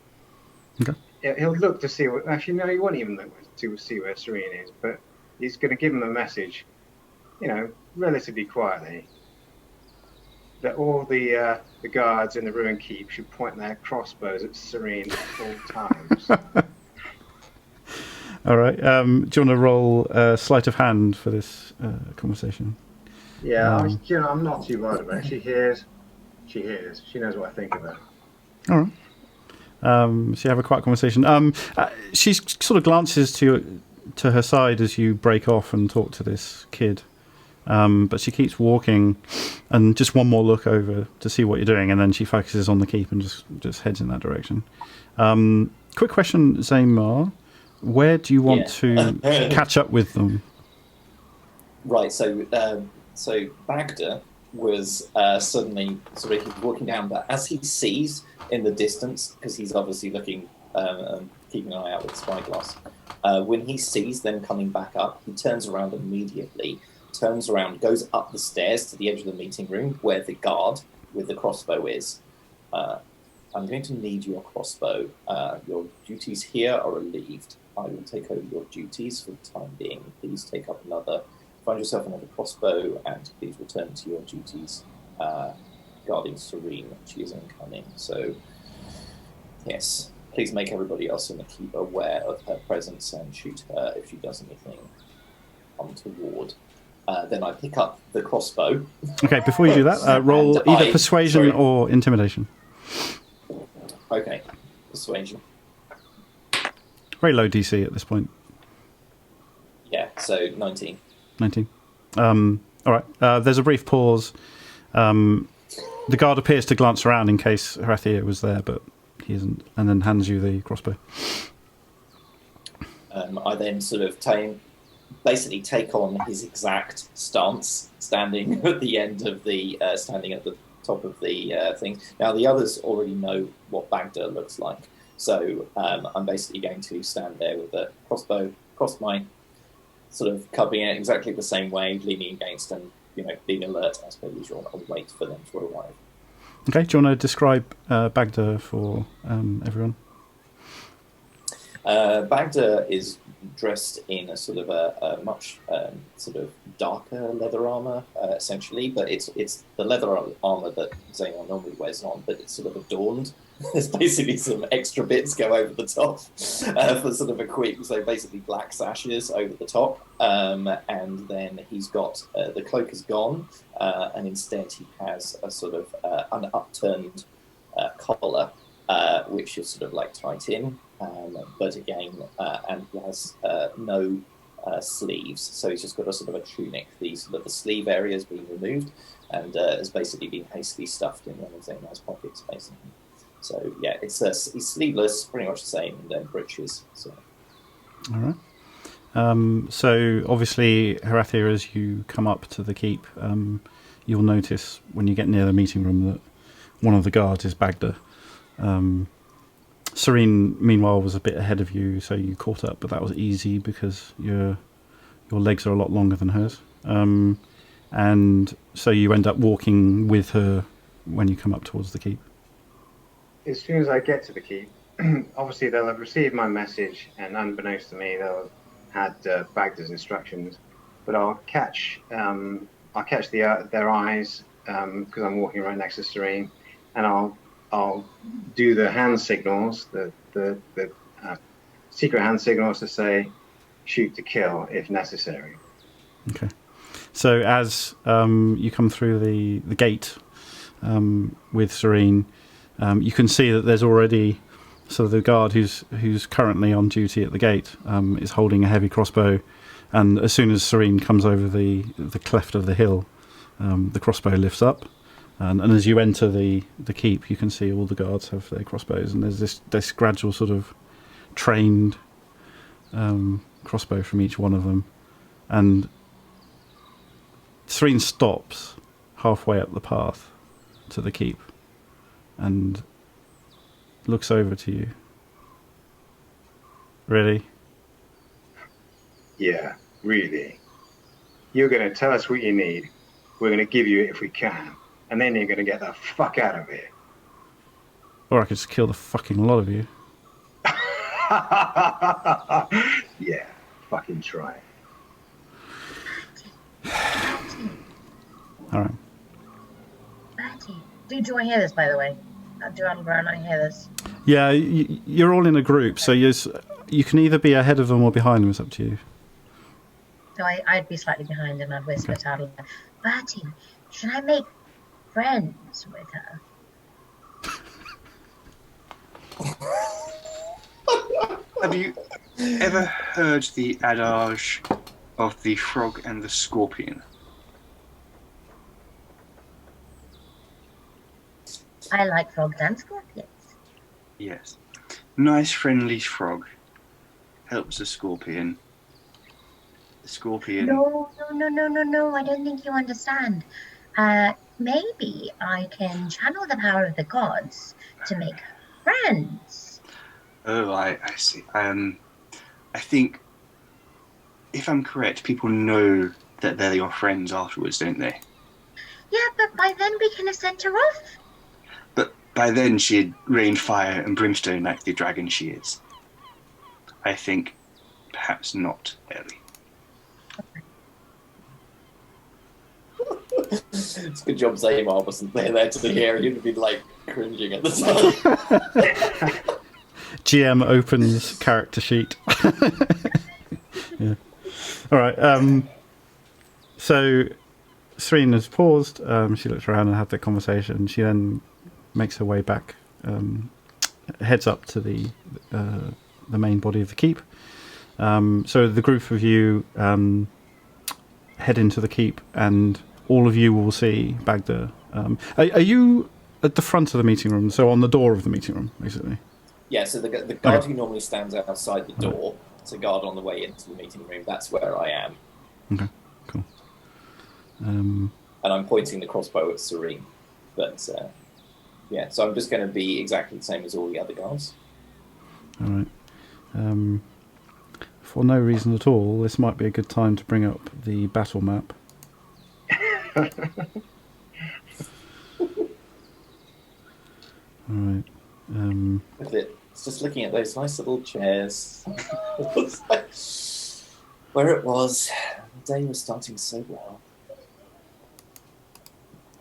Okay. He'll look to see what. Actually, no, he won't even look to see where Serene is, but he's going to give him a message, relatively quietly, that all the guards in the ruined keep should point their crossbows at Serene at all times. All right. Do you want to roll sleight of hand for this conversation? Yeah, I'm not too worried about it. She hears. She knows what I think of her. All right. So you have a quiet conversation. She sort of glances to her side as you break off and talk to this kid. But she keeps walking, and just one more look over to see what you're doing, and then she focuses on the keep and just heads in that direction. Quick question, Zaymar. Where do you want to catch up with them? Right, so Bagda was suddenly sort of walking down, but as he sees in the distance, because he's obviously looking, keeping an eye out with the spyglass, when he sees them coming back up, he turns around immediately, goes up the stairs to the edge of the meeting room where the guard with the crossbow is. I'm going to need your crossbow. Your duties here are relieved. I will take over your duties for the time being. Please find yourself another crossbow, and please return to your duties guarding Serene. She is incoming. So, yes, please make everybody else in the keep aware of her presence and shoot her if she does anything untoward. Then I pick up the crossbow. Okay, before you do that, roll either persuasion or intimidation. Okay, persuasion. Very low DC at this point. Yeah, so 19. 19. All right, there's a brief pause. The guard appears to glance around in case Horathia was there, but he isn't, and then hands you the crossbow. I then sort of basically take on his exact stance, standing at the end of the, standing at the top of the thing. Now the others already know what Bagda looks like, so I'm basically going to stand there with the crossbow across my, sort of covering it exactly the same way, leaning against and being alert as per usual. I'll wait for them to arrive. Okay, do you want to describe Bagda for everyone? Bagda is dressed in a sort of a much sort of darker leather armor, essentially, but it's the leather armor that Zaynor normally wears on, but it's sort of adorned. There's basically some extra bits go over the top for sort of a quick, so basically black sashes over the top, and then he's got the cloak is gone, and instead he has a sort of an upturned collar, which is sort of like tight in. But again, and he has no sleeves, so he's just got a sort of a tunic. The sleeve area has been removed and has basically been hastily stuffed in one of Zaynor's pockets, basically. So yeah, he's sleeveless, pretty much the same, and then breeches. So. All right. So obviously, Horathia, as you come up to the keep, you'll notice when you get near the meeting room that one of the guards is Bagda. Serene, meanwhile, was a bit ahead of you, so you caught up, but that was easy because your legs are a lot longer than hers. And and so you end up walking with her when you come up towards the keep. As soon as I get to the keep, obviously they'll have received my message, and unbeknownst to me, they'll have had Bagda's instructions. But I'll catch their eyes because I'm walking right next to Serene, and I'll do the hand signals, the secret hand signals to say shoot to kill if necessary. Okay. So as you come through the gate with Serene, you can see that there's already sort of the guard who's currently on duty at the gate is holding a heavy crossbow, and as soon as Serene comes over the cleft of the hill, the crossbow lifts up, and as you enter the keep, you can see all the guards have their crossbows, and there's this gradual sort of trained crossbow from each one of them, and Serene stops halfway up the path to the keep and looks over to you. Really? Yeah, really. You're going to tell us what you need. We're going to give you it if we can. And then you're going to get the fuck out of here. Or I could just kill the fucking lot of you. Yeah, fucking try. Alright. Bertie. Do I hear this, by the way? Do Aldri and I hear this? Yeah, you're all in a group, so you can either be ahead of them or behind them. It's up to you. So I'd be slightly behind and I'd whisper to Aldri, Bertie, should I make friends with her? Have you ever heard the adage of the frog and the scorpion? I like frogs and scorpions. Yes. Nice friendly frog helps the scorpion. The scorpion... No, I don't think you understand. Maybe I can channel the power of the gods to make friends. Oh, I see. I think, if I'm correct, people know that they're your friends afterwards, don't they? Yeah, but by then we can have sent her off. But by then she'd rained fire and brimstone like the dragon she is. I think perhaps not, Ellie. It's a good job Zaymar wasn't there to hear. He'd have been like cringing at the time. GM opens character sheet. Yeah. All right. So Serene has paused. She looks around and had the conversation. She then makes her way back, heads up to the main body of the keep. So the group of you head into the keep, and all of you will see Bagda. Are you at the front of the meeting room? So on the door of the meeting room, basically. Yeah. So the guard who normally stands outside the door, it's a guard on the way into the meeting room. That's where I am. Okay. Cool. And I'm pointing the crossbow at Serene, but yeah. So I'm just going to be exactly the same as all the other guards. All right. For no reason at all, this might be a good time to bring up the battle map. All right. Look at it. It's just looking at those nice little chairs. Where it was, the day was starting so well.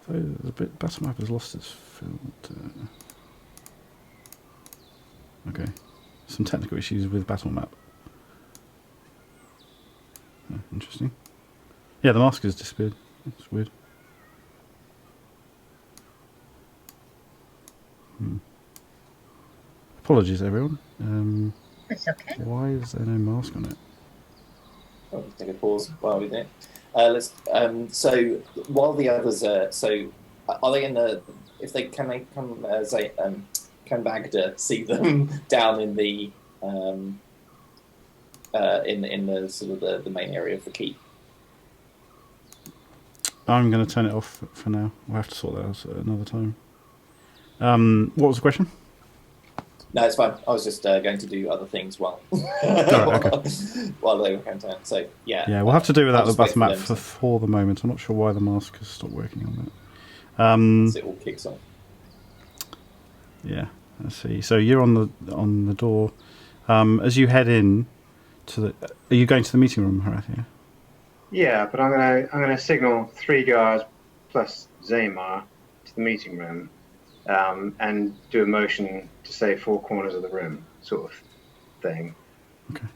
So the battle map has lost its filter. Okay. Some technical issues with battle map. Oh, interesting. Yeah, the mask has disappeared. That's weird. Apologies, everyone. It's okay. Why is there no mask on it? I'll just take a pause while we do it. Let's. So while the others are they in the? If they come Bagda see them down in the in the sort of the main area of the keep. I'm going to turn it off for now. We'll have to sort that out at another time. What was the question? No, it's fine. I was just going to do other things while while they were counting. So yeah. Yeah, we'll have to do without the button map to... for the moment. I'm not sure why the mask has stopped working on that. As it all kicks off. Yeah, let's see. So you're on the door. As you head in to the, are you going to the meeting room, Horatia? Yeah, but I'm gonna signal 3 guards plus Zaymar to the meeting room, and do a motion to say 4 corners of the room, sort of thing. Okay.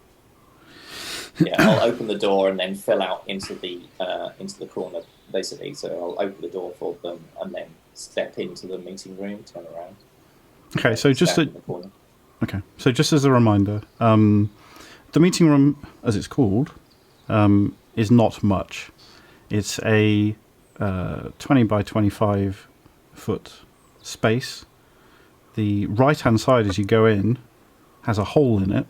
Yeah, I'll open the door and then fill out into the corner, basically. So I'll open the door for them and then step into the meeting room, turn around. Okay, so just as a reminder, the meeting room, as it's called, is not much. It's a 20 by 25 foot space. The right-hand side, as you go in, has a hole in it,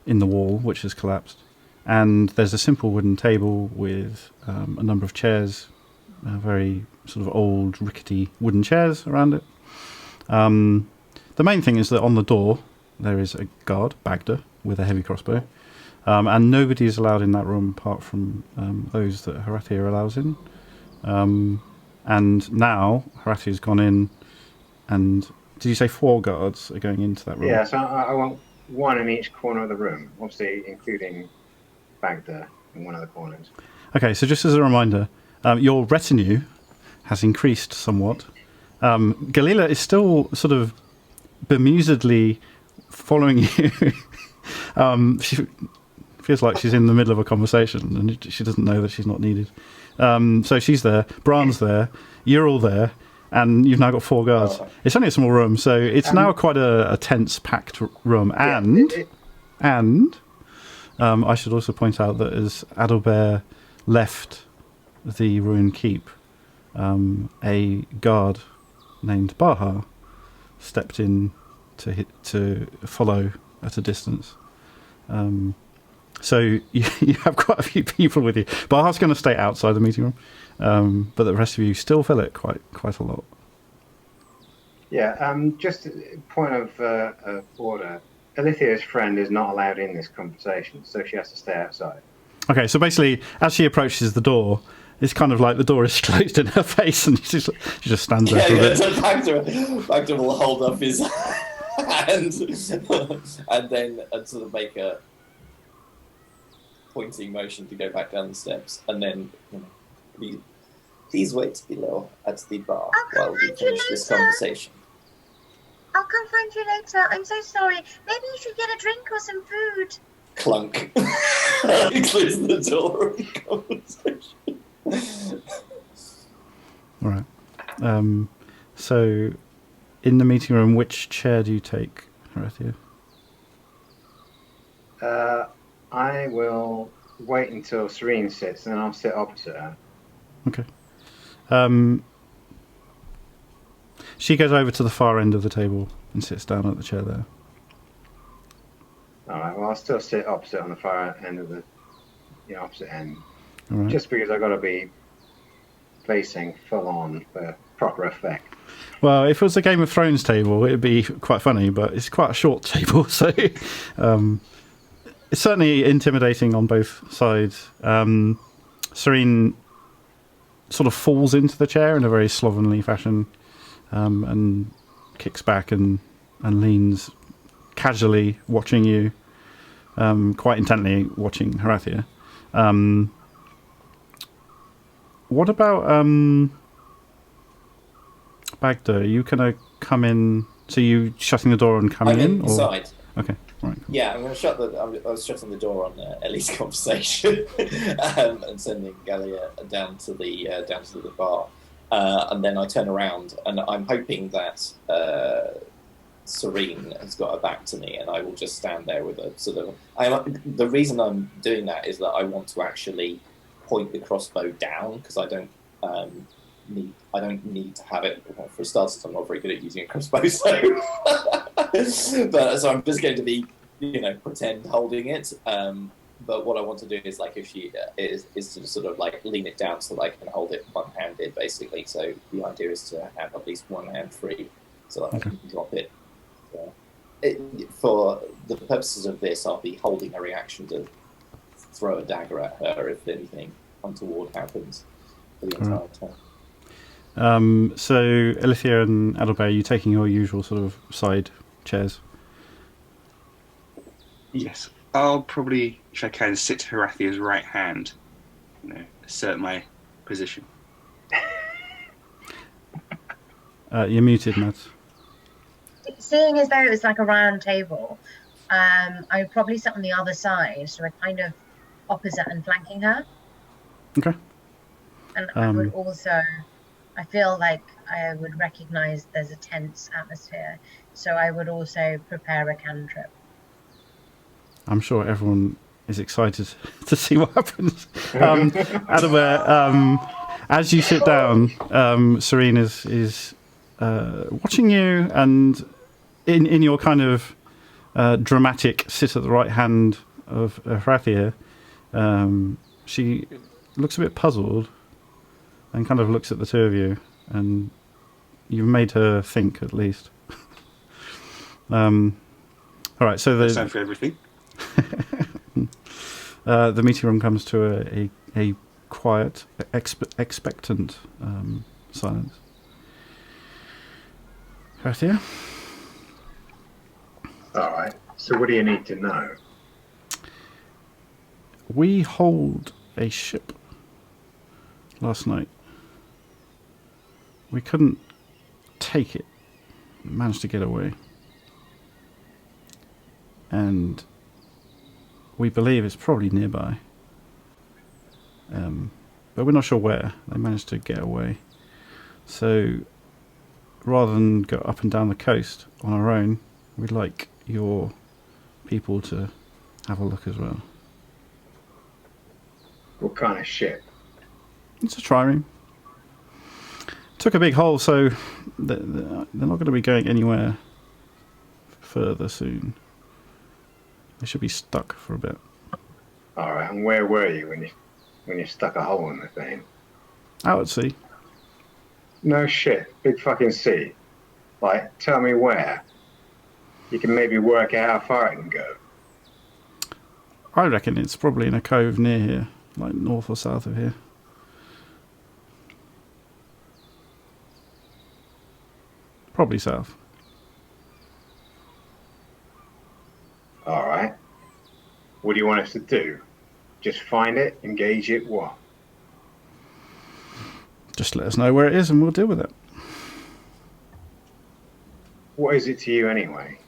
in the wall, which has collapsed. And there's a simple wooden table with a number of chairs, very sort of old, rickety wooden chairs around it. The main thing is that on the door there is a guard, Bagda, with a heavy crossbow, and nobody is allowed in that room apart from those that Horatia allows in. And now Horatia's gone in, and did you say 4 guards are going into that room? Yeah, so I want 1 in each corner of the room, obviously including Bagda in one of the corners. Okay, so just as a reminder, your retinue has increased somewhat. Galila is still sort of bemusedly following you. She feels like she's in the middle of a conversation and she doesn't know that she's not needed. So she's there, Bran's there, you're all there, and you've now got 4 guards. It's only a small room, so it's now quite a tense, packed room. And I should also point out that as Adalbert left the ruined keep, a guard named Baha stepped in to follow at a distance. So you have quite a few people with you. Baha's going to stay outside the meeting room, but the rest of you still fill it quite a lot. Yeah, just a point of order. Alithia's friend is not allowed in this conversation, so she has to stay outside. Okay, so basically, as she approaches the door, it's kind of like the door is closed in her face, and she just stands there for a bit. So Bagda will hold up his hand and then sort of make a pointing motion to go back down the steps, and then please wait below at the bar while we finish this conversation. I'll come find you later. I'm so sorry. Maybe you should get a drink or some food. Clunk. He closes the door of the conversation. All right. So, in the meeting room, which chair do you take, Horatia? I will wait until Serene sits, and then I'll sit opposite her. Okay. She goes over to the far end of the table and sits down at the chair there. All right. Well, I'll still sit opposite on the far end of the opposite end. All right. Just because I've got to be facing full on for proper effect. Well, if it was a Game of Thrones table, it'd be quite funny, but it's quite a short table, so it's certainly intimidating on both sides. Serene sort of falls into the chair in a very slovenly fashion, and kicks back and leans casually, watching you, quite intently watching Horatia. What about Bagda? Are you going to come in? So you shutting the door and coming in? Inside. Okay, right. Cool. Yeah, I'm going to shut I was shutting the door on Ellie's conversation and sending Gallia down to the bar, and then I turn around and I'm hoping that Serene has got her back to me, and I will just stand there with a sort of. The reason I'm doing that is that I want to actually point the crossbow down, because I don't need to have it. For starters, I'm not very good at using a crossbow, so I'm just going to be pretend holding it. But what I want to do is, like, if she is to sort of like lean it down so that I can hold it one-handed, basically. So the idea is to have at least one hand free, so that I can drop it For the purposes of this, I'll be holding a reaction to throw a dagger at her if anything untoward happens for the entire turn. So, Elithia and Adalbert, are you taking your usual sort of side chairs? Yes. I'll probably, if I can, sit to Horathia's right hand. Assert my position. You're muted, Matt. Seeing as though it was like a round table, I would probably sit on the other side, so we're kind of opposite and flanking her. Okay. And I would also, I feel like I would recognise there's a tense atmosphere, so I would also prepare a cantrip. I'm sure everyone is excited to see what happens. Adalbert, as you sit down, Serene is watching you, and in your kind of dramatic sit at the right hand of Horathia, she looks a bit puzzled and kind of looks at the two of you, and you've made her think at least. All right, so That's time for everything. the meeting room comes to a quiet, expectant silence. Garcia? All right. So what do you need to know? We hold a ship last night. We couldn't take it. Managed to get away. And we believe it's probably nearby. But we're not sure where. They managed to get away. So rather than go up and down the coast on our own, we'd like your people to have a look as well. What kind of ship? It's a trireme. Took a big hole, so they're not going to be going anywhere further soon. They should be stuck for a bit. All right. And where were you when you stuck a hole in the thing? Out at sea. No shit. Big fucking sea. Like, tell me where. You can maybe work out how far it can go. I reckon it's probably in a cove near here, like north or south of here. Probably south. All right. What do you want us to do? Just find it, engage it, what? Just let us know where it is and we'll deal with it. What is it to you anyway?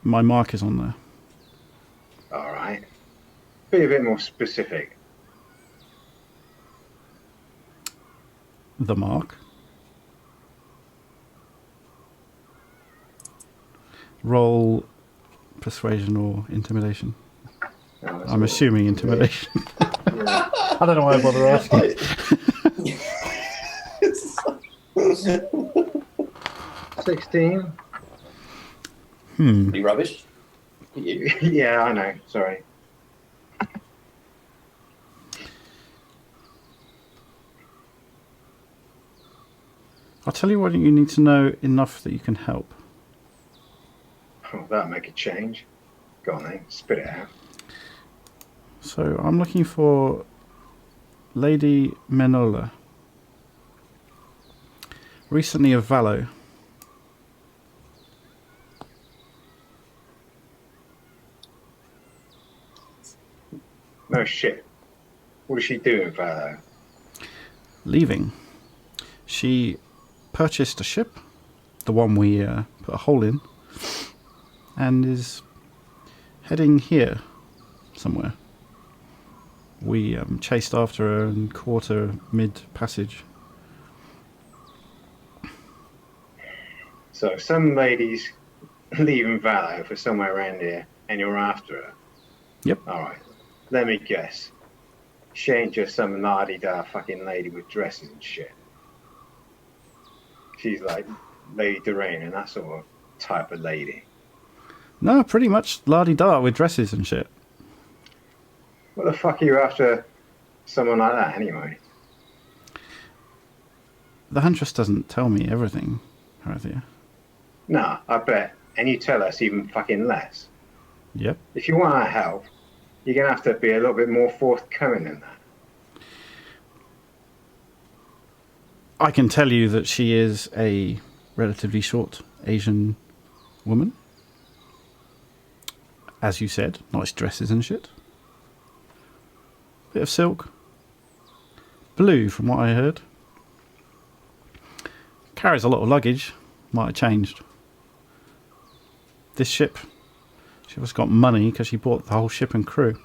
My mark is on there. All right. Be a bit more specific. The mark. Roll persuasion or intimidation. Oh, I'm assuming intimidation. Yeah. I don't know why I bother asking. 16? Pretty rubbish. You. Yeah, I know. Sorry. I'll tell you what you need to know enough that you can help. Oh, that'll make a change. Go on then, spit it out. So I'm looking for Lady Menola. Recently of Valo. No shit. What does she do in Valo? Leaving. She purchased a ship, the one we put a hole in, and is heading here somewhere. We chased after her and caught her mid-passage. So some lady's leaving Valo for somewhere around here, and you're after her. Yep. All right. Let me guess. She ain't just some la-di-da fucking lady with dresses and shit. She's like Lady Doreen and that sort of type of lady. No, pretty much la-di-da with dresses and shit. What the fuck are you after someone like that anyway? The Huntress doesn't tell me everything, Horathia. Nah, I bet and you tell us even fucking less. Yep. If you want our help, you're going to have to be a little bit more forthcoming than that. I can tell you that she is a relatively short Asian woman. As you said, nice dresses and shit. Bit of silk. Blue, from what I heard. Carries a lot of luggage. Might have changed. This ship, she was got money because she bought the whole ship and crew.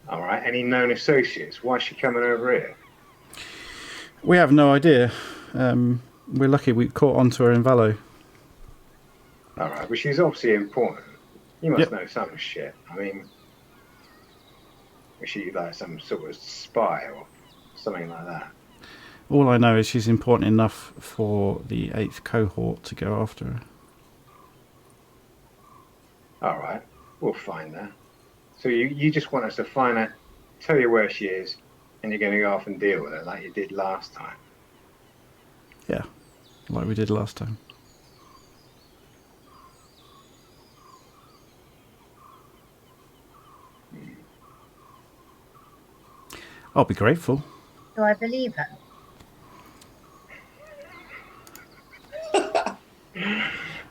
All right. Any known associates? Why is she coming over here? We have no idea. We're lucky we caught onto her in Valo. All right, but she's obviously important. You must Yep. know some shit. I mean, is she like some sort of spy or something like that? All I know is she's important enough for the 8th cohort to go after her. All right, we'll find her. So you just want us to find her, tell you where she is, and you're going to go off and deal with her like you did last time. Yeah, like we did last time. I'll be grateful. Do I believe her?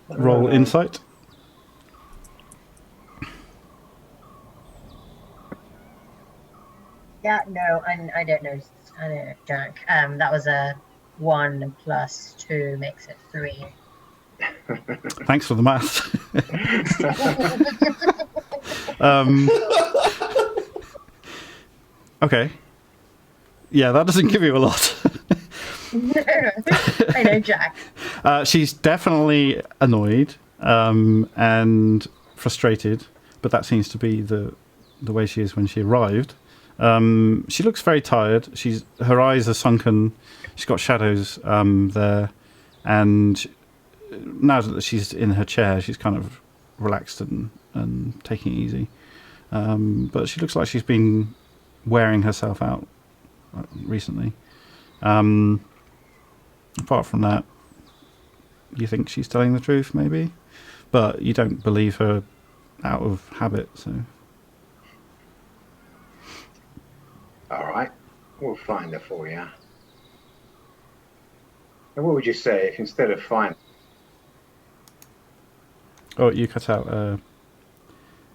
Roll insight. Yeah, no, I don't know. I don't know, Jack. That was a 1 plus 2 makes it 3. Thanks for the maths. Okay. Yeah, that doesn't give you a lot. I know, Jack. She's definitely annoyed and frustrated, but that seems to be the way she is when she arrived. She looks very tired. Her eyes are sunken. She's got shadows there, and now that she's in her chair, she's kind of relaxed and taking it easy. But she looks like she's been wearing herself out recently. Apart from that, you think she's telling the truth, maybe, but you don't believe her out of habit. So, All right, we'll find her for you. And what would you say if instead of find? oh, you cut out,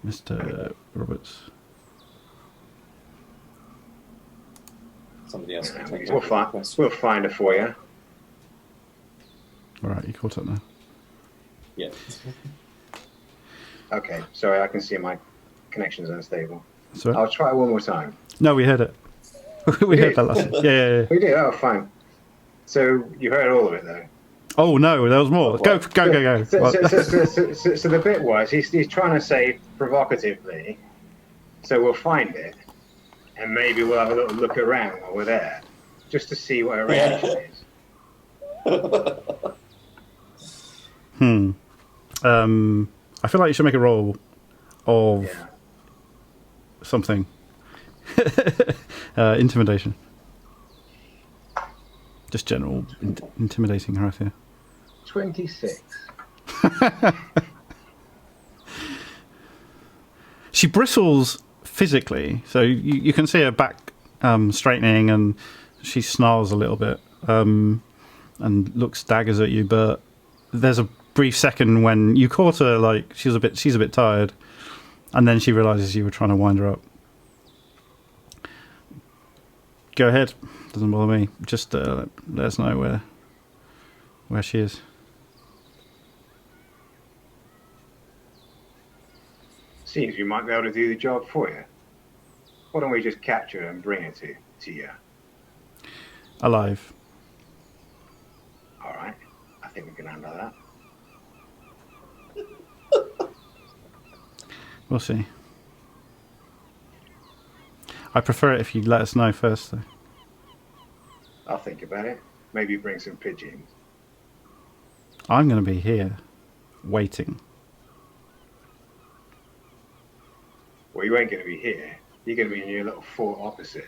Mr. Roberts. Somebody else can take We'll that find. request. We'll find her for you. All right, you caught up now. Yeah. Okay. Sorry, I can see my connection's unstable. Sorry? I'll try one more time. No, we heard it. We heard did? that last. Yeah. We did. Oh, fine. So you heard all of it, though. Oh no, there was more. Go. So What? the bit was he's trying to say provocatively. So we'll find it, and maybe we'll have a little look around while we're there, just to see what her reaction is. I feel like you should make a roll of Yeah. something. Intimidation. Just general intimidating her, I fear. 26. She bristles physically, so you can see her back straightening, and she snarls a little bit and looks daggers at you. But there's a brief second when you caught her, like she's a bit tired, and then she realizes you were trying to wind her up. Go ahead, doesn't bother me. Just let us know where she is. Seems we might be able to do the job for you. Why don't we just capture her and bring her to you? Alive. All right. I think we can handle that. We'll see. I prefer it if you let us know first, though. I'll think about it. Maybe bring some pigeons. I'm going to be here, waiting. Well, you ain't going to be here. You're going to be in your little fort opposite.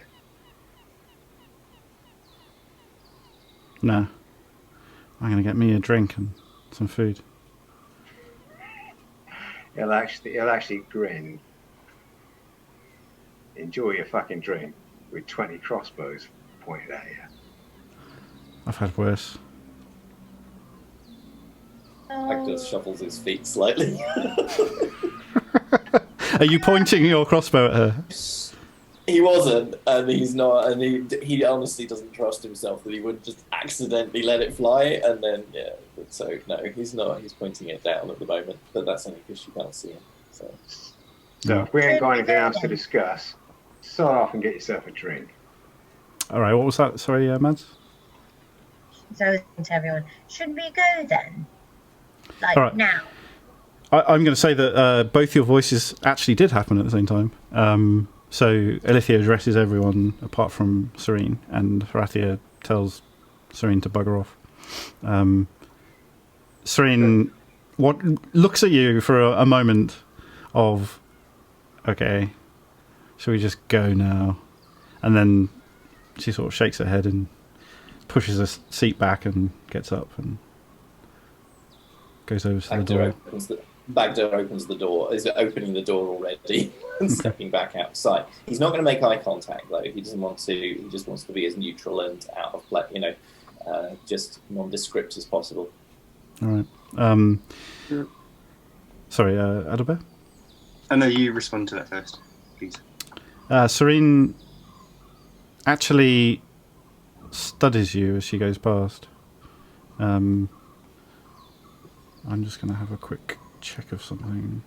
No. I'm going to get me a drink and some food. He'll actually grin. Enjoy your fucking drink with 20 crossbows pointed at you. I've had worse. Hector shuffles his feet slightly. Are you pointing your crossbow at her? He wasn't, and he's not, and he honestly doesn't trust himself that he would just accidentally let it fly, and then, yeah, so no, he's not, he's pointing it down at the moment, but that's only because you can't see him, so. So if we ain't got anything else to discuss, start off and get yourself a drink. Alright, what was that? Sorry, Mads? So I was saying to everyone, should we go then? Like, All right. now? I'm going to say that both your voices actually did happen at the same time. So Alithia addresses everyone apart from Serene, and Horathia tells Serene to bugger off. Serene looks at you for a moment of, okay, shall we just go now? And then she sort of shakes her head and pushes her seat back and gets up and goes over to the door. Baghdad opens the door. Is opening the door already and stepping back outside. He's not going to make eye contact though. He doesn't want to. He just wants to be as neutral and out of play, just nondescript as possible. All right. Sorry, Adalbert? I know you respond to that first, please. Serene actually studies you as she goes past. I'm just going to have a quick check of something.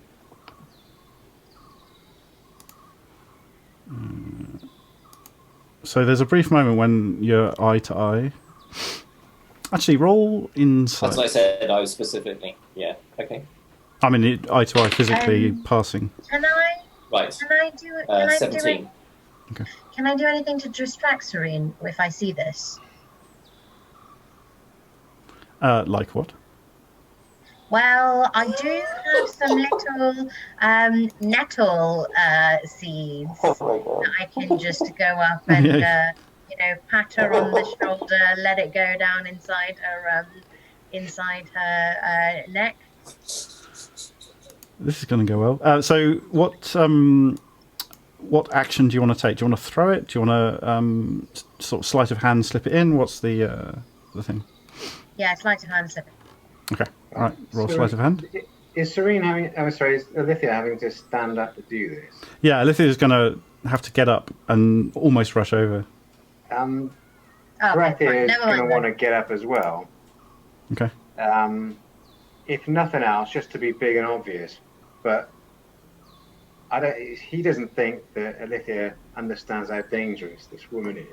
So there's a brief moment when you're eye to eye. Actually, roll insight. As I said, I was specifically, yeah, okay. I mean, eye to eye, physically passing. Can I? Right. Can I do? Can 17. Okay. Can I do anything to distract Serene if I see this? Like what? Well, I do have some little nettle seeds Oh my god. that I can just go up and pat her on the shoulder, let it go down inside her neck. This is going to go well. So what action do you want to take? Do you want to throw it? Do you want to sort of sleight of hand slip it in? What's the thing? Yeah, sleight of hand slip. Okay. All right. Roll sleight of hand. Is Serene having? Is Alithia having to stand up to do this? Yeah, Alithia is going to have to get up and almost rush over. Horathia is going to want to get up as well. Okay. If nothing else, just to be big and obvious, but he doesn't think that Alithia understands how dangerous this woman is.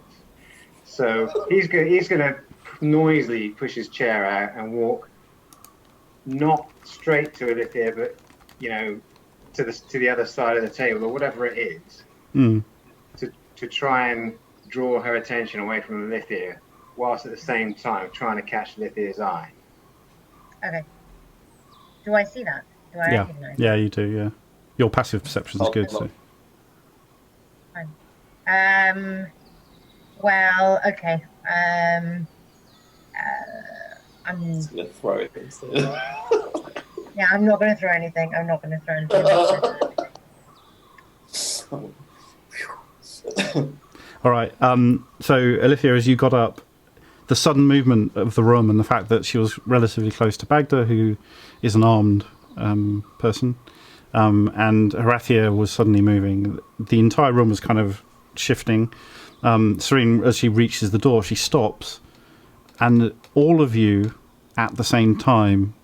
So he's going to noisily push his chair out and walk, not straight to Alithia, but to the other side of the table or whatever it is, to try and draw her attention away from Alithia, whilst at the same time trying to catch Lithia's eye. Okay. Do I see that? Do I recognize? Yeah, you do. Yeah, your passive perception is good. So. Fine. Well, okay. I'm just going to throw it instead. Yeah, I'm not going to throw anything. I'm not going to throw anything. All right. So, Alithia, as you got up, the sudden movement of the room and the fact that she was relatively close to Bagda, who is an armed person, and Horathia was suddenly moving. The entire room was kind of shifting. Serene, as she reaches the door, she stops, and all of you at the same time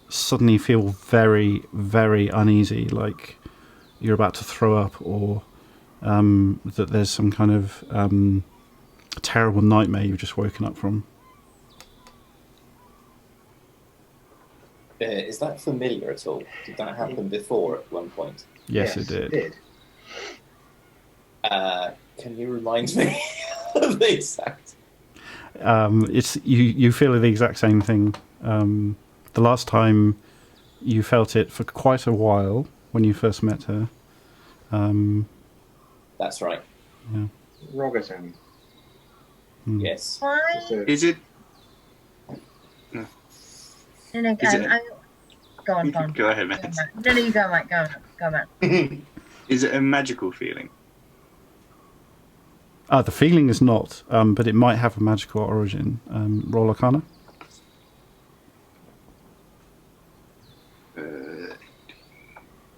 suddenly feel very, very uneasy, like you're about to throw up, or that there's some kind of terrible nightmare you've just woken up from. Is that familiar at all? Did that happen before at one point? Yes, it did. Can you remind me of the exact? It's you feel the exact same thing. The last time you felt it for quite a while when you first met her. That's right. Yeah. Rogerton. Yes. Why? Is it? No, Is it- go on, Tom. Go ahead, Go on, Matt. Matt. No, you go, Matt. Go, Matt. Is it a magical feeling? The feeling is not, but it might have a magical origin. Roll Arcana.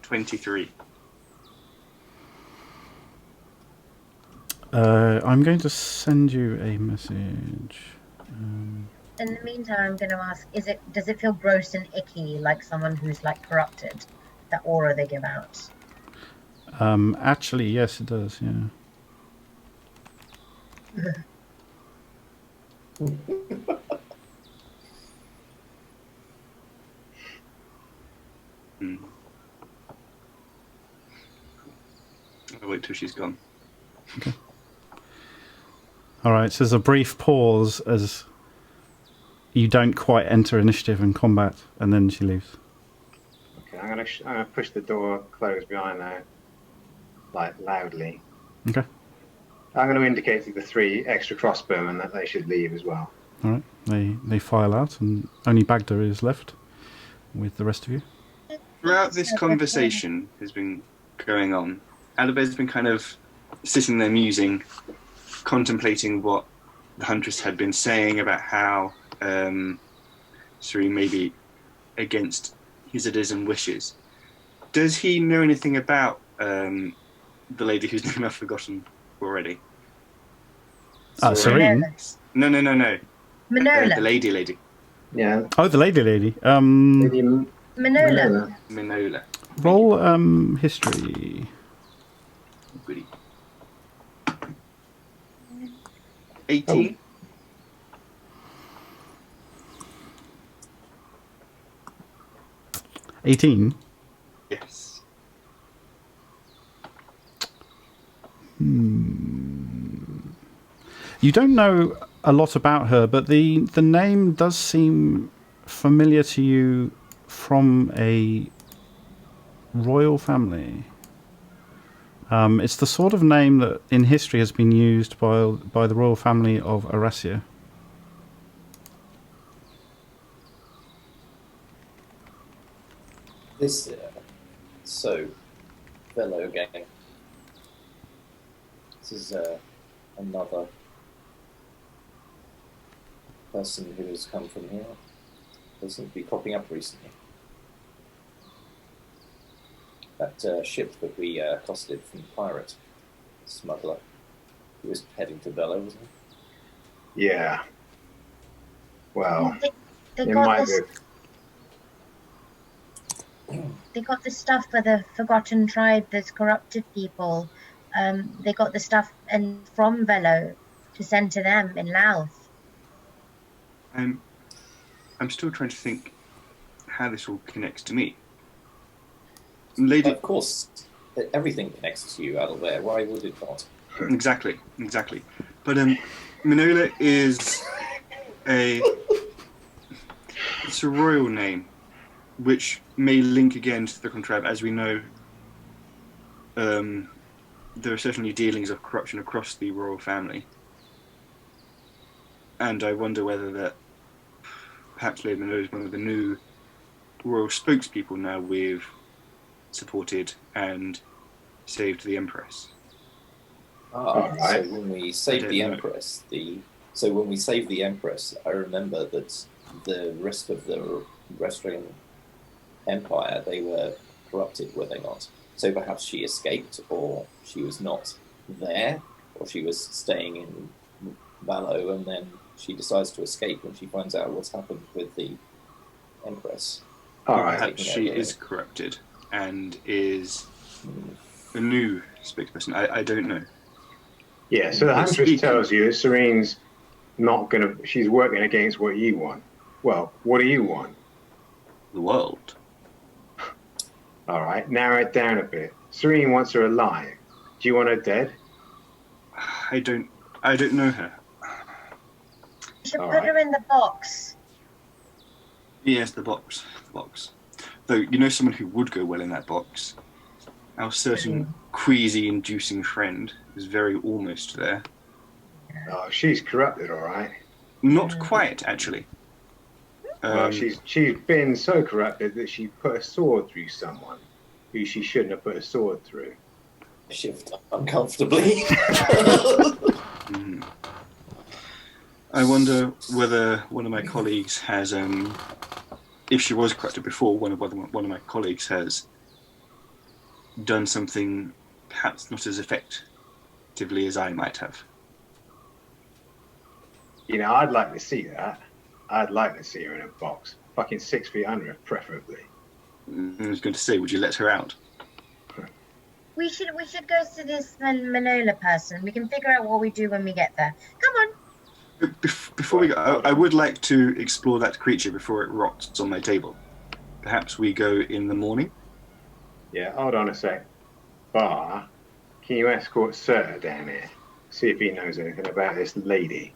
23. I'm going to send you a message. In the meantime, I'm going to ask: does it feel gross and icky, like someone who's like corrupted? That aura they give out. Actually, yes, it does. Yeah. I'll wait till she's gone. Okay. All right. So there's a brief pause as you don't quite enter initiative and combat, and then she leaves. Okay, I'm gonna push the door closed behind her, like loudly. Okay. I'm going to indicate to the 3 extra crossbowmen that they should leave as well. All right. They file out, and only Bagda is left with the rest of you. Throughout this conversation has been going on, Alibert's been kind of sitting there musing, contemplating what the Huntress had been saying about how Suri may be against his ideas and wishes. Does he know anything about the lady whose name I've forgotten already? Serene? No. Manola. The lady. Yeah. Oh, the lady. Lady Manola. Minola. Roll history. Goody. 18. 18. Yes. You don't know a lot about her, but the name does seem familiar to you from a royal family. It's the sort of name that in history has been used by the royal family of Arasia. This, fellow gang. This is another person who has come from here. They seem to be cropping up recently. That ship that we accosted from the pirate smuggler, who was heading to Velo, wasn't he? Yeah. Well, They it got might this. be. They got the stuff for the forgotten tribe that's corrupted people. They got the stuff from Velo to send to them in Laos. I'm still trying to think how this all connects to me. Lady, Of course, everything connects to you, Albert. Why would it not? exactly. But Minola is it's a royal name, which may link again to the Contrab. As we know, there are certainly dealings of corruption across the royal family, and I wonder whether that perhaps Lady Minola is one of the new royal spokespeople now we've supported and saved the Empress. So when we saved the Empress, when we saved the Empress, I remember that the rest of the Western Empire, they were corrupted, were they not? So perhaps she escaped, or she was not there, or she was staying in Valo, and then she decides to escape when she finds out what's happened with the Empress. All right. Perhaps she is corrupted and is a new spokesperson. I don't know. Yeah, so the Huntress tells you that Serene's not going to... She's working against what you want. Well, what do you want? The world. All right, narrow it down a bit. Serene wants her alive. Do you want her dead? I don't know her. You should All put right. her in the box. Yes, the box. Though, you know someone who would go well in that box? Our certain queasy-inducing friend is very almost there. Oh, she's corrupted, all right. Not quite, actually. Well, she's been so corrupted that she put a sword through someone who she shouldn't have put a sword through. Shift uncomfortably. Mhm. I wonder whether one of my colleagues has, if she was corrupted before, one of my colleagues has done something perhaps not as effectively as I might have. You know, I'd like to see that. I'd like to see her in a box. Fucking 6 feet under, preferably. I was going to say, would you let her out? We should go to this Manola person. We can figure out what we do when we get there. Come on. Before we go, I would like to explore that creature before it rots on my table. Perhaps we go in the morning? Yeah, hold on a sec. Bar, can you escort Sir down here? See if he knows anything about this lady.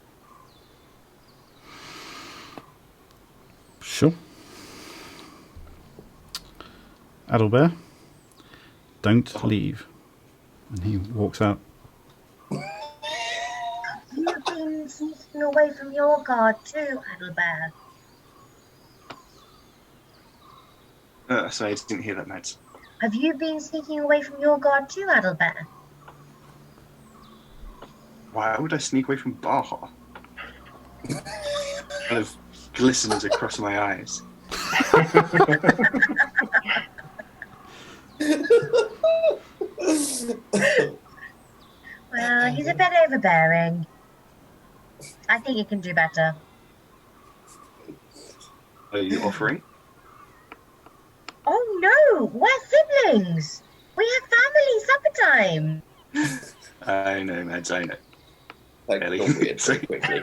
Sure. Adalbert, don't leave. And he walks out. You've been sneaking away from your guard too, Adalbert. Sorry, I didn't hear that, Mads. Have you been sneaking away from your guard too, Adalbert? Why would I sneak away from Baja? Kind of glistens across my eyes. Well, he's a bit overbearing. I think you can do better. Are you offering? Oh no, we're siblings. We have family supper time. I know, Mads, I know. That got weird very quickly.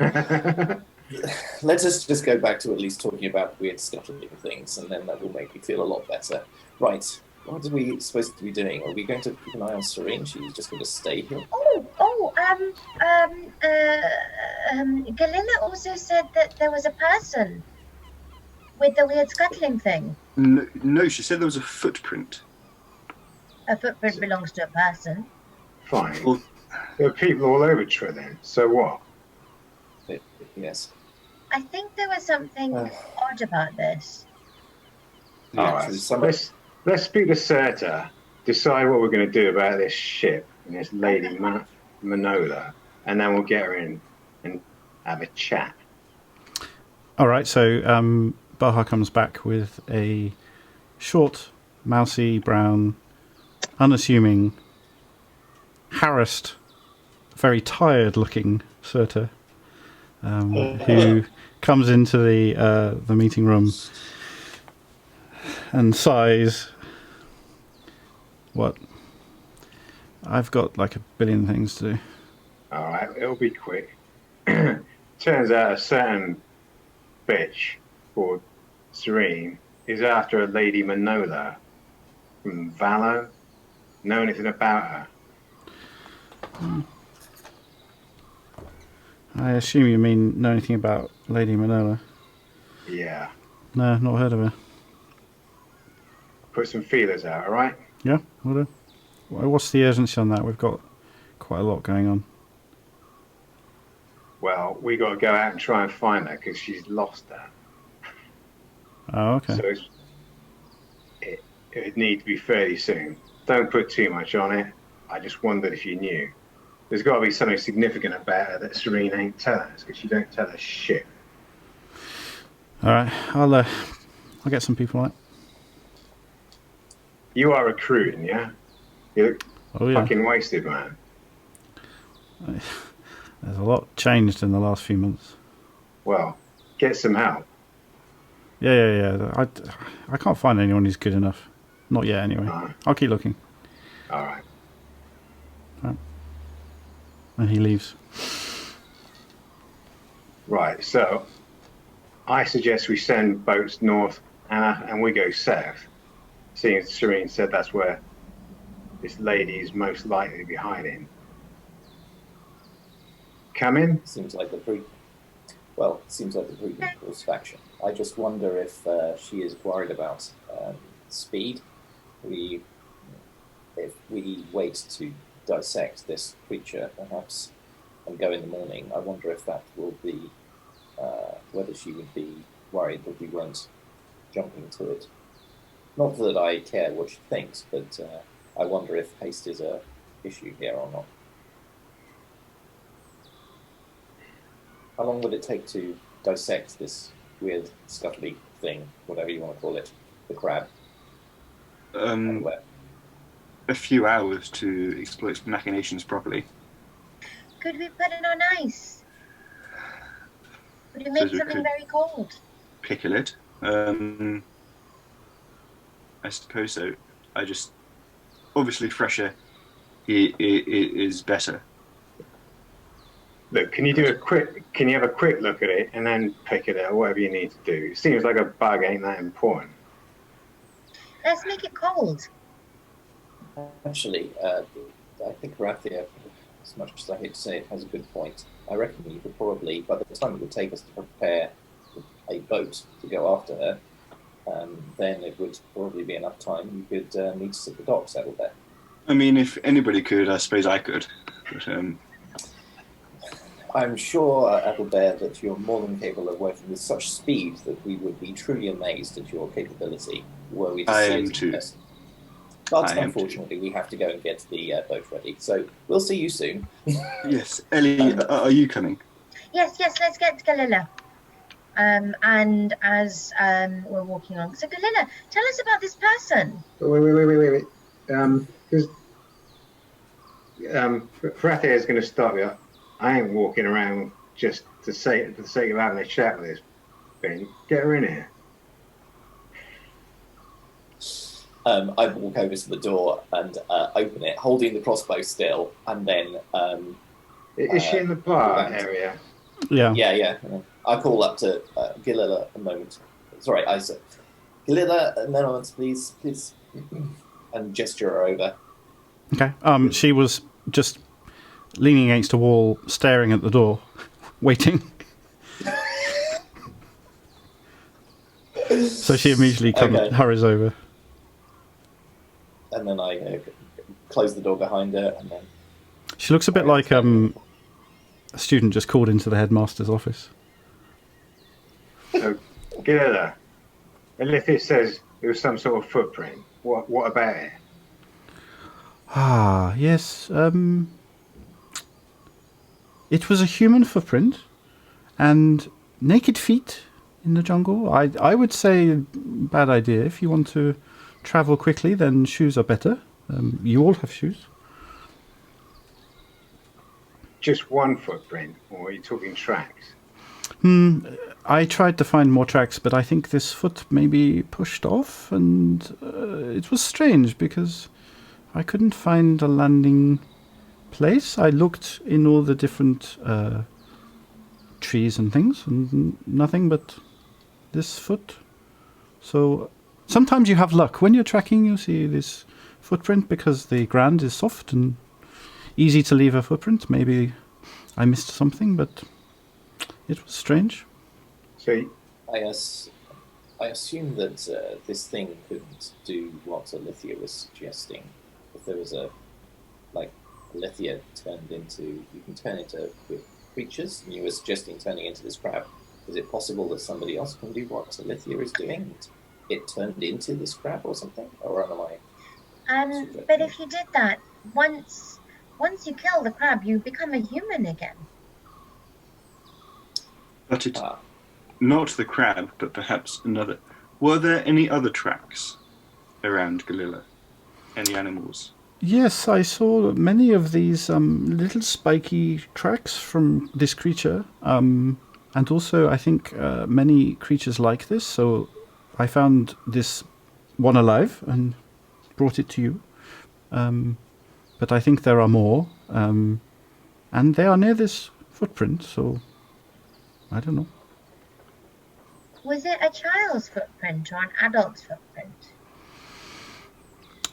Let us just go back to at least talking about weird scuttling things, and then that will make me feel a lot better. Right, what are we supposed to be doing? Are we going to keep an eye on Serene? She's just going to stay here? Galila also said that there was a person with the weird scuttling thing. No, she said there was a footprint. A footprint belongs to a person. Fine. Well, There are people all over Trident, so what? Yes. I think there was something odd about this. Yeah, All right, somebody- let's speak to Serta, decide what we're going to do about this ship and this lady Manola, and then we'll get her in and have a chat. All right, so Baha comes back with a short, mousy, brown, unassuming, harassed, very tired-looking Serta, who comes into the meeting room and sighs. What? I've got like a billion things to do. All right, it'll be quick. Turns out a certain bitch called Serene is after a lady Manola from Valo. Know anything about her? I assume you mean know anything about Lady Manola? Yeah. No, not heard of her. Put some feelers out, all right? Yeah, will do. What's the urgency on that? We've got quite a lot going on. Well, we got to go out and try and find her because she's lost her. Oh, okay. So it would need to be fairly soon. Don't put too much on it. I just wondered if you knew. There's got to be something significant about her that Serene ain't telling us because she don't tell us shit. All right, I'll get some people on it. You are recruiting, yeah? You look Oh yeah. fucking wasted, man. There's a lot changed in the last few months. Well, get some help. Yeah. I can't find anyone who's good enough. Not yet, anyway. I'll keep looking. All right. And he leaves. Right, so I suggest we send boats north and we go south. Seeing as Serene said that's where this lady is most likely to be hiding. Come in? Seems like the pre-equals faction. I just wonder if she is worried about speed. If we wait to dissect this creature, perhaps, and go in the morning, I wonder if that will be whether she would be worried that we weren't jumping to it. Not that I care what she thinks, but I wonder if haste is a issue here or not. How long would it take to dissect this weird scuttly thing, whatever you want to call it, the crab? A few hours to explore its machinations properly. Could we put it on ice? Would it make something very cold? Pickle it. I suppose so. Obviously fresher is better. Look, can you have a quick look at it and then pick it or whatever you need to do? It seems like a bug ain't that important. Let's make it cold. Actually, I think Rathia, as much as I hate to say it, has a good point. I reckon you could probably, by the time it would take us to prepare a boat to go after her, then it would probably be enough time. You could meet us at the docks, Ethelbert. I mean, if anybody could, I suppose I could. But, I'm sure, Ethelbert, that you're more than capable of working with such speed that we would be truly amazed at your capability were we to see it in person. But unfortunately, we have to go and get the boat ready. So we'll see you soon. Yes. Ellie, are you coming? Yes, let's get to Galila. And as we're walking on, so Galila, tell us about this person. Wait. Because Rathia is going to stop you. I ain't walking around just for the sake of having a chat with this thing. Get her in here. I walk over to the door and open it, holding the crossbow still, and then... is she in the bar area? Yeah. Yeah. I call up to Galila a moment. Sorry, I said, Galila, a moment, please, and gesture her over. Okay. She was just leaning against a wall, staring at the door, waiting. So she immediately hurries over. And then I close the door behind her, and then... She looks a bit like a student just called into the headmaster's office. So, Galila, Alithia says there was some sort of footprint. What about it? Ah, yes. It was a human footprint and naked feet in the jungle. I would say bad idea. If you want to travel quickly, then shoes are better. You all have shoes. Just one footprint, or are you talking tracks? I tried to find more tracks, but I think this foot maybe pushed off, and it was strange because I couldn't find a landing place. I looked in all the different trees and things, and nothing but this foot. So sometimes you have luck. When you're tracking, you see this footprint because the ground is soft and easy to leave a footprint. Maybe I missed something, but it was strange. So I assume that this thing couldn't do what Alithia was suggesting. If there was Alithia turned into, you can turn into creatures, and you were suggesting turning into this crab. Is it possible that somebody else can do what Alithia is doing? It turned into this crab or something? Or am I... But if you did that, once you kill the crab, you become a human again. But it's not the crab, but perhaps another. Were there any other tracks around Galila? Any animals? Yes, I saw many of these little spiky tracks from this creature. And also, I think, many creatures like this. So I found this one alive and brought it to you. But I think there are more. And they are near this footprint, so I don't know. Was it a child's footprint or an adult's footprint?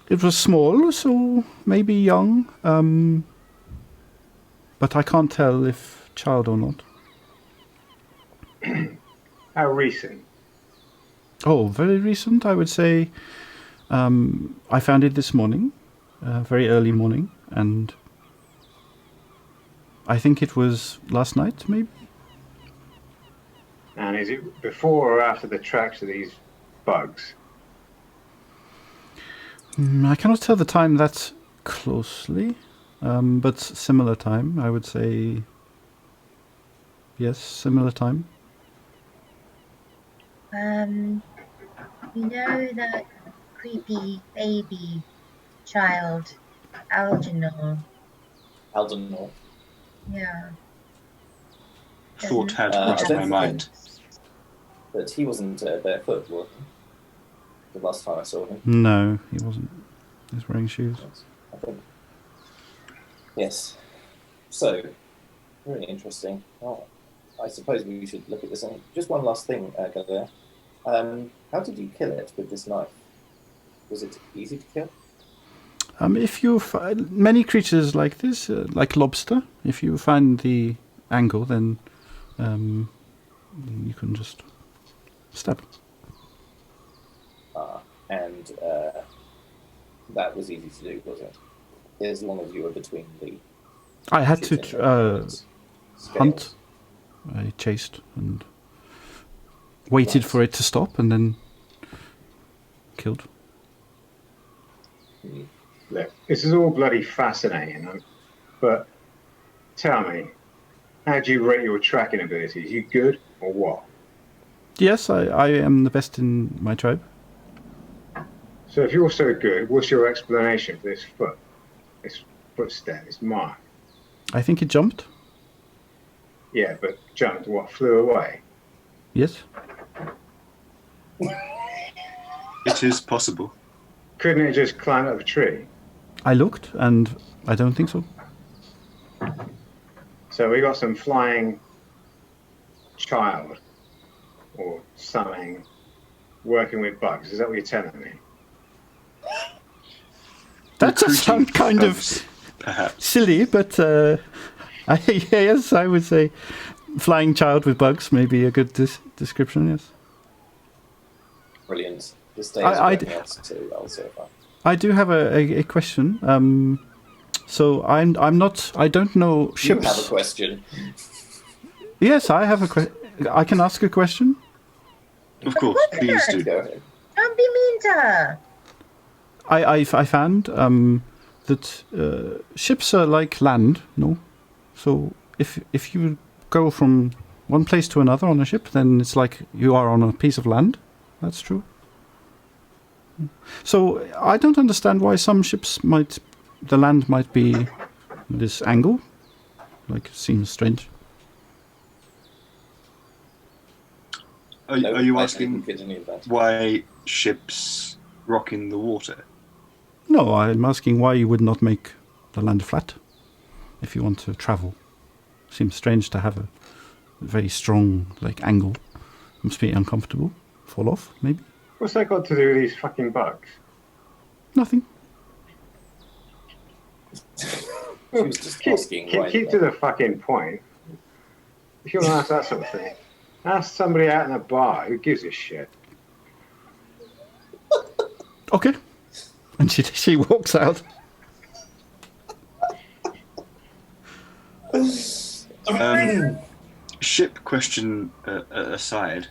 It was small, so maybe young. But I can't tell if child or not. How recent? Oh, very recent, I would say. I found it this morning, very early morning, and I think it was last night, maybe. And is it before or after the tracks of these bugs? I cannot tell the time that closely, but similar time, I would say. Yes, similar time. You know that creepy baby child, Algernon? Aldenor. Yeah. Thought had I crossed don't my think- mind. But he wasn't barefoot, was he? The last time I saw him. No, he wasn't. He was wearing shoes. I think. Yes. So, really interesting. Oh, I suppose we should look at this. And just one last thing, Garcia. How did you kill it with this knife? Was it easy to kill? If you find many creatures like this, like lobster, if you find the angle, then you can just stab. And that was easy to do, was it? As long as you were between the... I had to scales. hunt. I chased and waited Right. for it to stop and then killed. Look, this is all bloody fascinating, but tell me, how do you rate your tracking abilities? You good or what? Yes, I am the best in my tribe. So if you're so good, what's your explanation for this footstep, this mark? I think it jumped. Yeah, but jumped, what, flew away? Yes. It is possible. Couldn't it just climb up a tree? I looked and I don't think so. So we got some flying child or something working with bugs. Is that what you're telling me? That does sound Recruiting kind bugs, of perhaps. silly, but yes, I would say flying child with bugs may be a good description, yes. Brilliant. This day is I working out too well so far. I do have a question. So I'm not. I don't know ships. You have a question. Yes, I have a question. I can ask a question. Of course, please do. Go ahead. Don't be mean to her. I found that ships are like land. No, so if you go from one place to another on a ship, then it's like you are on a piece of land. That's true. So I don't understand why some ships the land might be this angle. Like, it seems strange. Are No, you I asking didn't get any of that. why ships rock in the water? No, I'm asking why you would not make the land flat if you want to travel. Seems strange to have a very strong angle. Must be uncomfortable. Fall off, maybe. What's that got to do with these fucking bugs? Nothing. She was just asking why. Keep to the fucking point. If you want to ask that sort of thing, ask somebody out in a bar. Who gives a shit? Okay. And she walks out. Ship question aside,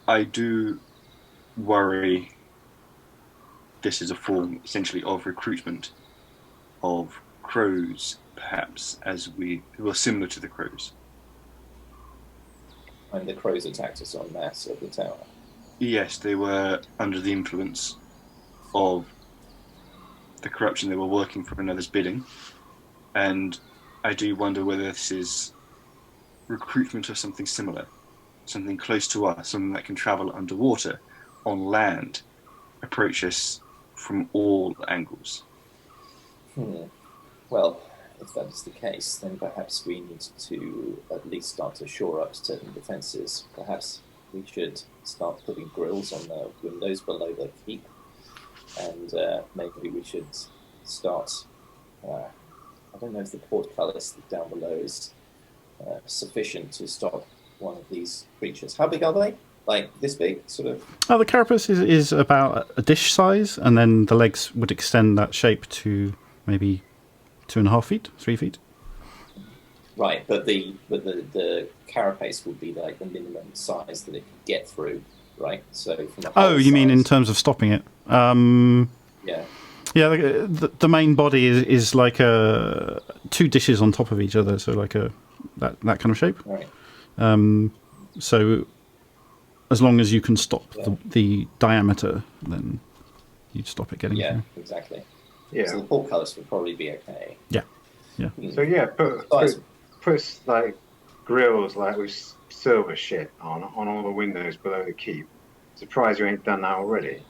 I do worry this is a form essentially of recruitment of crows, perhaps, who are similar to the crows. And the crows attacked us en masse at the tower. Yes, they were under the influence of the corruption. They were working for another's bidding. And I do wonder whether this is recruitment of something similar, something close to us, something that can travel underwater, on land, approach us from all angles. Well, if that is the case, then perhaps we need to at least start to shore up certain defences. Perhaps we should start putting grills on the windows below the keep, and maybe we should start. I don't know if the portcullis down below is sufficient to stop one of these creatures. How big are they? Like this big, sort of? Oh, the carapace is about a dish size, and then the legs would extend that shape to maybe 2.5 feet, 3 feet. Right, but the carapace would be like the minimum size that it could get through, right? So from the Oh, whole you mean in size- terms of stopping it? Yeah. Yeah, the main body is like two dishes on top of each other, so like that kind of shape. Right. So as long as you can stop Yeah. the diameter, then you'd stop it getting Yeah, through. exactly. Yeah. So the portcullis would probably be okay. Yeah. Yeah. So yeah, put like grills like with silver shit on all the windows below the keep. Surprised you ain't done that already.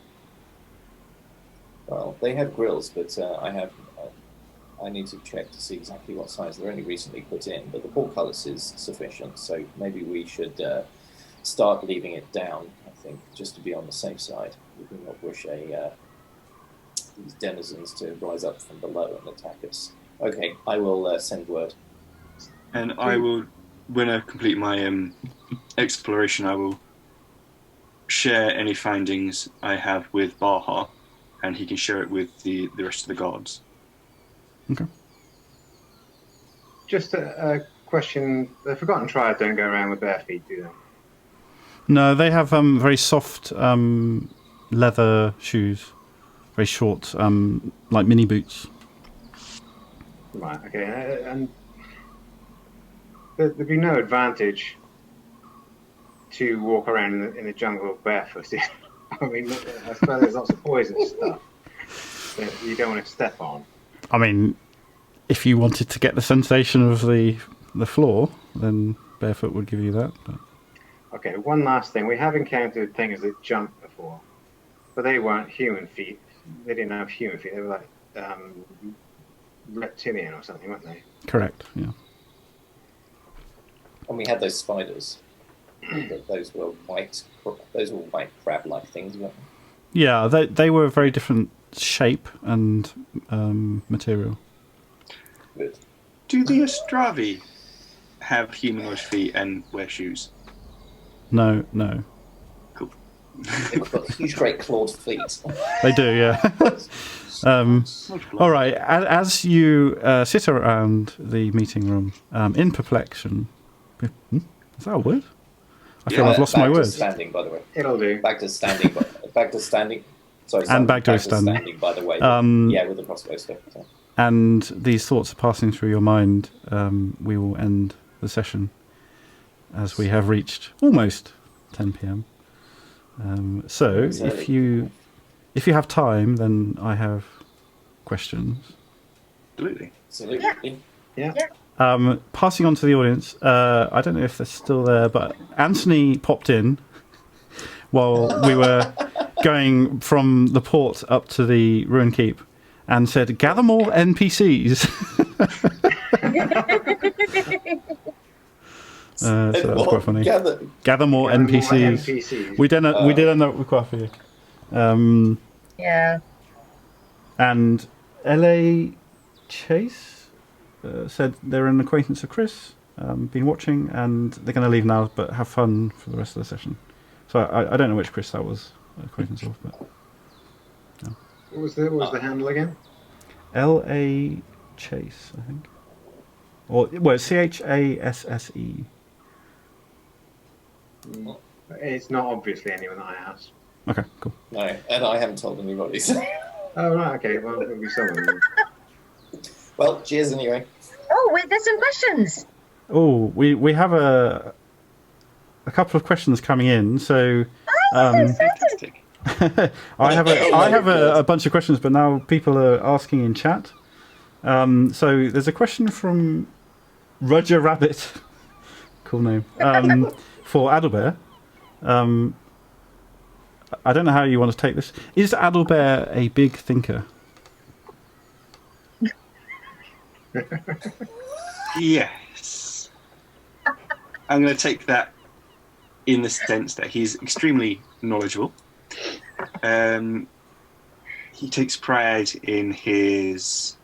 Well, they have grills, but I need to check to see exactly what size they're only recently put in. But the portcullis is sufficient, so maybe we should start leaving it down. I think just to be on the safe side. We do not wish these denizens to rise up from below and attack us. Okay, I will send word. And I will, when I complete my exploration, I will share any findings I have with Baha, and he can share it with the rest of the guards. Okay. Just a question: the Forgotten Tribe don't go around with bare feet, do they? No, they have very soft leather shoes, very short, like mini boots. Right. Okay. And there'd be no advantage to walk around in the jungle barefooted. I mean, I suppose there's lots of poisonous stuff that you don't want to step on. I mean, if you wanted to get the sensation of the floor, then barefoot would give you that. But... Okay, one last thing. We have encountered things that jump before, but they weren't human feet. They didn't have human feet. They were like reptilian or something, weren't they? Correct, yeah. And we had those spiders. Those were white crab-like things, weren't they? Yeah, they were a very different shape and material. Good. Do the Ostravi have humanoid feet and wear shoes? No. Cool. They've got huge, great clawed feet. They do, yeah. All right, as you sit around the meeting room in perplexion... Is that a word? I feel I've lost my words. Standing, by the way. It'll do. Back to standing. Sorry, and back to standing. by the way. Yeah, with the crossbow stuff. So. And these thoughts are passing through your mind. We will end the session as we have reached almost 10 p.m. So if you have time, then I have questions. Absolutely. Yeah. Passing on to the audience, I don't know if they're still there, but Anthony popped in while we were going from the port up to the ruined keep and said, gather more NPCs. So that was quite funny. Gather more NPCs. We did end up with quite a few. Yeah. And LA Chase said they're an acquaintance of Chris, been watching, and they're going to leave now, but have fun for the rest of the session. So I don't know which Chris that was acquaintance of, but yeah. What was the handle again? LA Chase, I think. Or well, CHASSE. It's not obviously anyone that I asked. Okay, cool. No, and I haven't told anybody. So. Oh right, okay. Well, it'll be someone. Well, cheers anyway. Oh, wait, there's some questions. Oh, we have a couple of questions coming in. So Fantastic. I have a bunch of questions, but now people are asking in chat. So there's a question from Roger Rabbit, cool name, for Adalbert. I don't know how you want to take this. Is Adalbert a big thinker? Yes. I'm going to take that in the sense that he's extremely knowledgeable. He takes pride in his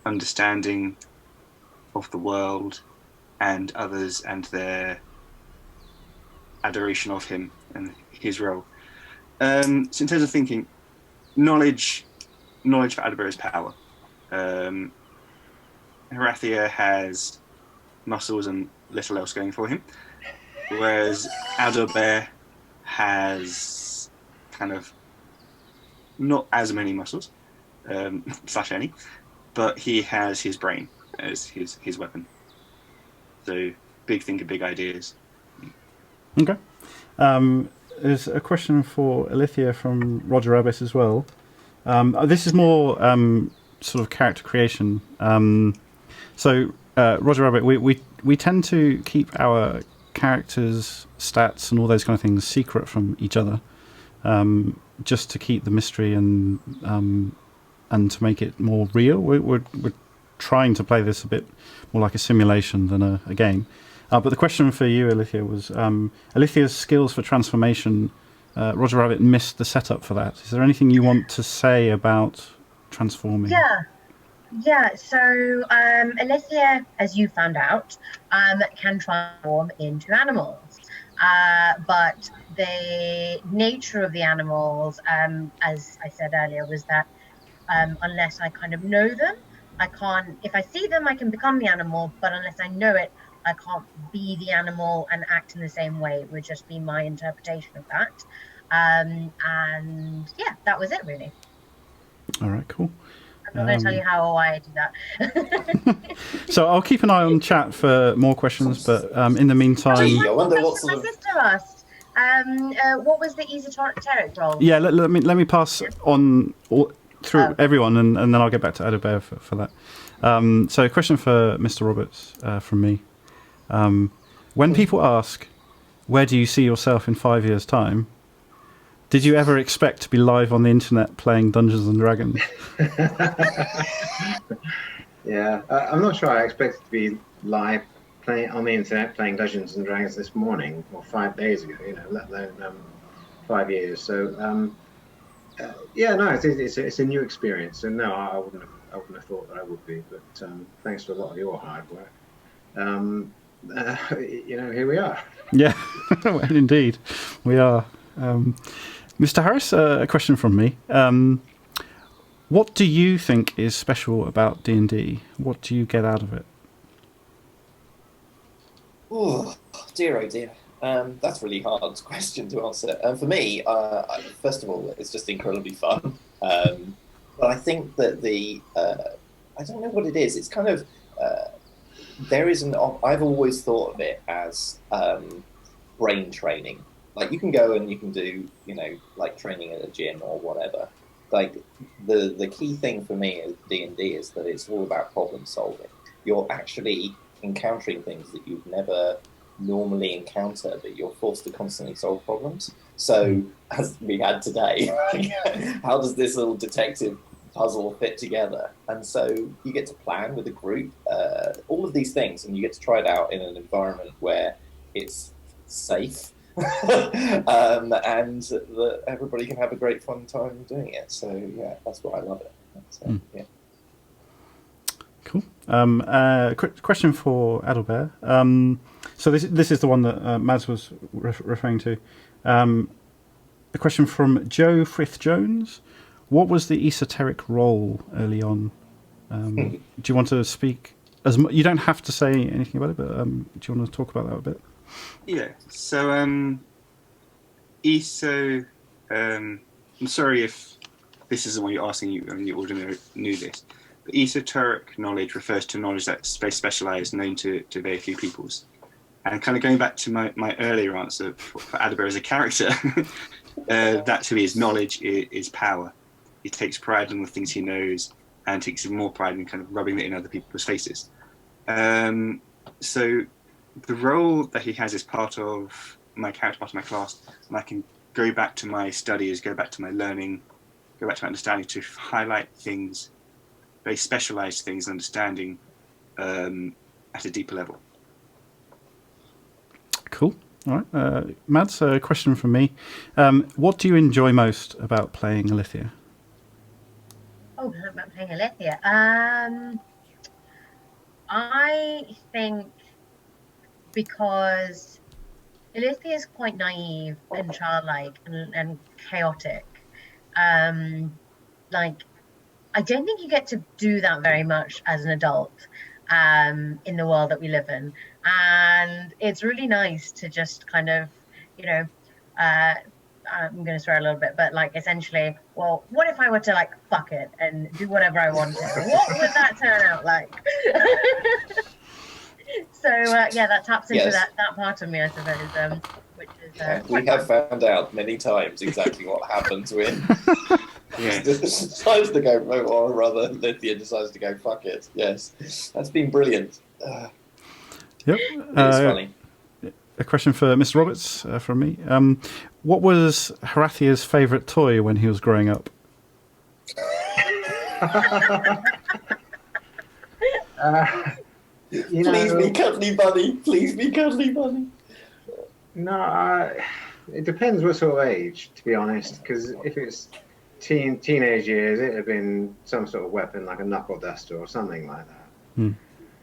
understanding of the world and others and their adoration of him and his role. So in terms of thinking, knowledge for Adalbert is power. Herathia has muscles and little else going for him, whereas Adalbert has kind of not as many muscles, slash any, but he has his brain as his weapon. So big thinker, big ideas. Okay. There's a question for Alithia from Roger Rabbit as well. This is more sort of character creation. So Roger Rabbit, we tend to keep our characters' stats and all those kind of things secret from each other, just to keep the mystery and to make it more real. We're trying to play this a bit more like a simulation than a game. But the question for you, Alithia, was Alithia's skills for transformation. Roger Rabbit missed the setup for that. Is there anything you want to say about transforming? Yeah. So Alithia, as you found out, can transform into animals. But the nature of the animals, as I said earlier, was that unless I kind of know them, I can't. If I see them, I can become the animal. But unless I know it, I can't be the animal and act in the same way. It would just be my interpretation of that. And yeah, that was it really. All right, cool. I'm not going to tell you how or why I did that. So I'll keep an eye on chat for more questions, but in the meantime... I wonder what sort My of... sister asked, what was the esoteric role? Yeah, let me pass on through everyone, and then I'll get back to Adalbert for that. So a question for Mr. Roberts from me. When people ask, where do you see yourself in 5 years' time? Did you ever expect to be live on the internet playing Dungeons and Dragons? Yeah, I'm not sure I expected to be live playing on the internet playing Dungeons and Dragons this morning or 5 days ago, let alone 5 years. So yeah, no, it's a new experience, and no, I wouldn't have thought that I would be. But thanks for a lot of your hard work. Here we are. Yeah, well, indeed, we are. Mr. Harris, a question from me. What do you think is special about D&D? What do you get out of it? Oh dear, oh dear. That's a really hard question to answer. For me, first of all, it's just incredibly fun. But I think that I don't know what it is. It's kind of, I've always thought of it as brain training. Like you can go and you can do, like training at a gym or whatever. Like the key thing for me at D&D is that it's all about problem solving. You're actually encountering things that you'd never normally encounter, but you're forced to constantly solve problems. So as we had today, how does this little detective puzzle fit together? And so you get to plan with a group, all of these things, and you get to try it out in an environment where it's safe. And that everybody can have a great fun time doing it. So yeah, that's what I love it. So, yeah. Cool. Question for Adalbert. So this is the one that Mads was referring to. A question from Joe Frith Jones. What was the esoteric role early on? Do you want to speak? You don't have to say anything about it, but do you want to talk about that a bit? Yeah. So I'm sorry if this isn't what you're asking. You already knew this. But esoteric knowledge refers to knowledge that's very specialised, known to very few peoples. And kind of going back to my earlier answer for Adalbert as a character, that to me is knowledge is power. He takes pride in the things he knows and takes more pride in kind of rubbing it in other people's faces. So the role that he has is part of my character, part of my class, and I can go back to my studies, go back to my learning, go back to my understanding to highlight things, very specialised things, understanding at a deeper level. Cool. All right. Mads, a question from me. What do you enjoy most about playing Alithia? Oh, about playing Alithia. I think because Alithia is quite naive and childlike and chaotic. Like, I don't think you get to do that very much as an adult. in the world that we live in. And it's really nice to just kind of, you know, I'm going to swear a little bit, but like essentially, well, what if I were to like fuck it and do whatever I wanted? What would that turn out like? So yeah, that taps into that part of me, I suppose, which is we have found out many times exactly what happens when decides to go, or rather, Lithia decides to go fuck it. Yes, that's been brilliant. Yep, it's funny. A question for Mr. Roberts from me. What was Horathia's favourite toy when he was growing up? Please be cuddly bunny. Please be cuddly bunny. No, it depends what sort of age, to be honest. Because if it's teenage years, it'd have been some sort of weapon like a knuckle duster or something like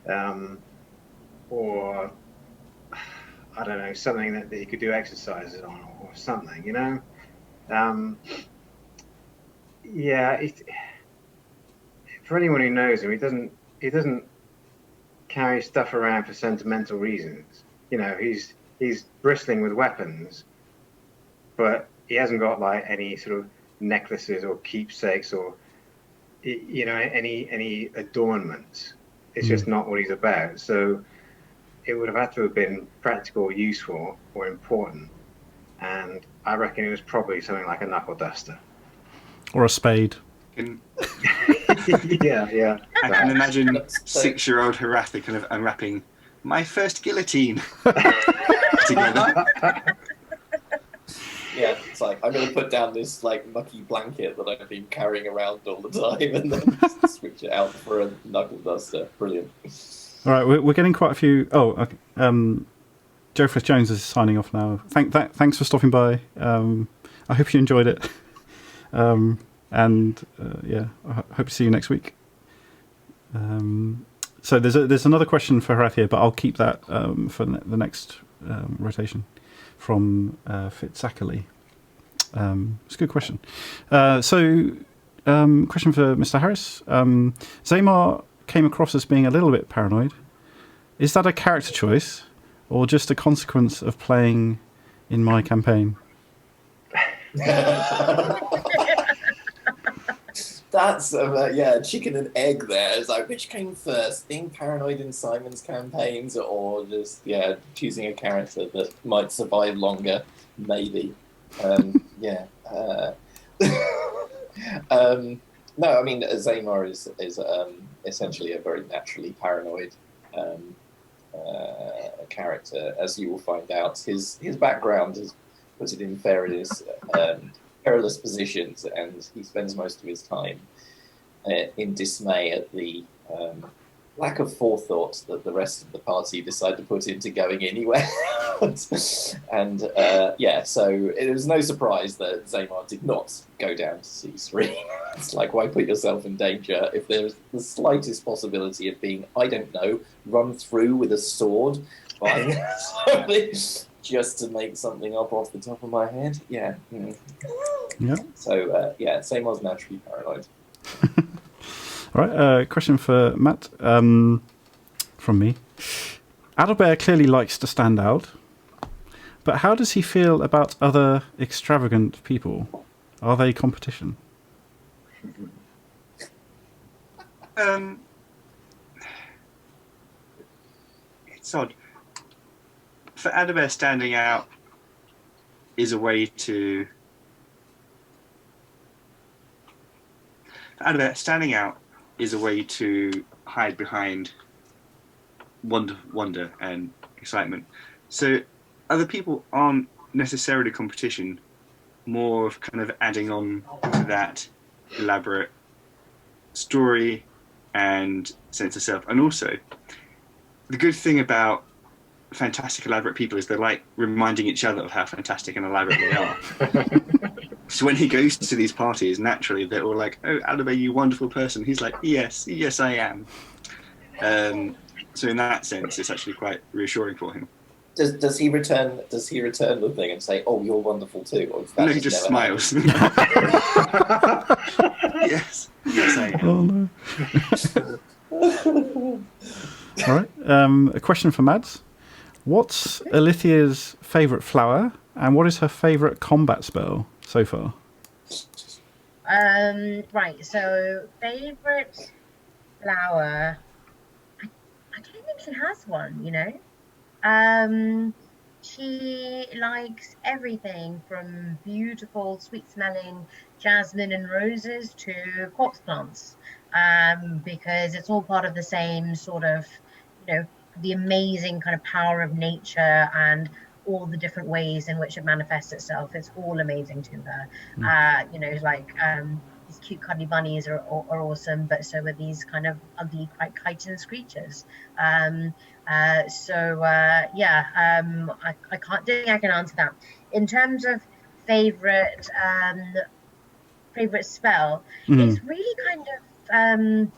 that. Or I don't know, something that you could do exercises on or something, you know. For anyone who knows him, he doesn't carry stuff around for sentimental reasons. You know, he's bristling with weapons, but he hasn't got like any sort of necklaces or keepsakes or, you know, any adornments. It's just not what he's about. So it would have had to have been practical, useful, or important. And I reckon it was probably something like a knuckle duster. Or a spade. Yeah. I can imagine 6-year-old Horathi kind of unwrapping my first guillotine together. Yeah, it's like, I'm going to put down this like mucky blanket that I've been carrying around all the time and then just switch it out for a knuckle duster. Brilliant. All right, we're getting quite a few. Oh, okay. Joe Frith Jones is signing off now. Thanks for stopping by. I hope you enjoyed it. Yeah, I hope to see you next week. So there's another question for Horathia, but I'll keep that for the next rotation from Fitzakali. It's a good question. Question for Mr. Harris. Zamar came across as being a little bit paranoid. Is that a character choice or just a consequence of playing in my campaign? That's chicken and egg there. It's like, which came first, being paranoid in Simon's campaigns or just choosing a character that might survive longer? Maybe. No, I mean, Zamar is essentially a very naturally paranoid character, as you will find out. His background has put it in various perilous positions, and he spends most of his time in dismay at the lack of forethought that the rest of the party decide to put into going anywhere. So it was no surprise that Zamar did not go down to C3. It's like, why put yourself in danger if there's the slightest possibility of being, I don't know, run through with a sword by something just to make something up off the top of my head? Yeah. Yeah. So, Zamar's naturally paranoid. All right, question for Matt from me. Adalbert clearly likes to stand out, but how does he feel about other extravagant people? Are they competition? It's odd. For Adalbert, standing out is a way to... hide behind wonder and excitement. So other people aren't necessarily competition, more of kind of adding on to that elaborate story and sense of self. And also, the good thing about fantastic, elaborate people is they're like reminding each other of how fantastic and elaborate they are. So when he goes to these parties, naturally they're all like, "Oh, Adalbert, you wonderful person." He's like, "Yes, I am." So in that sense, it's actually quite reassuring for him. Does he return the thing and say, "Oh, you're wonderful too"? Or No, he just smiles. Yes, I am. Oh no. All right. A question for Mads. What's Alithia's favourite flower, and what is her favourite combat spell so far? Right. So favorite flower. I don't think she has one. She likes everything from beautiful, sweet-smelling jasmine and roses to corpse plants, because it's all part of the same sort of, the amazing kind of power of nature and all the different ways in which it manifests itself. It's all amazing to her. These cute cuddly bunnies are awesome, but so are these kind of ugly, quite chitinous creatures. I can't think I can answer that. In terms of favorite spell, it's really kind of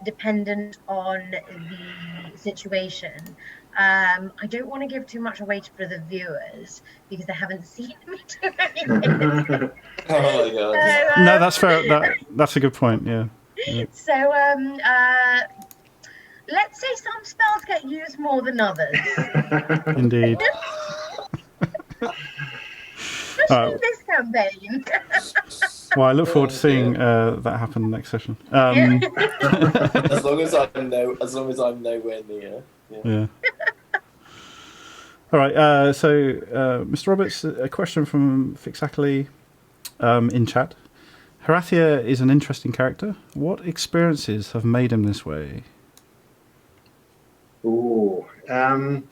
dependent on the situation. I don't want to give too much away for the viewers because they haven't seen me do anything. Oh my god! No, that's fair. That's a good point. Yeah. So let's say some spells get used more than others. Indeed. Especially this campaign. Well, I look forward to seeing that happen next session. As long as I'm nowhere near. Yeah. All right. So, Mr. Roberts, a question from Fixacally in chat. Harathia is an interesting character. What experiences have made him this way? Ooh. I'm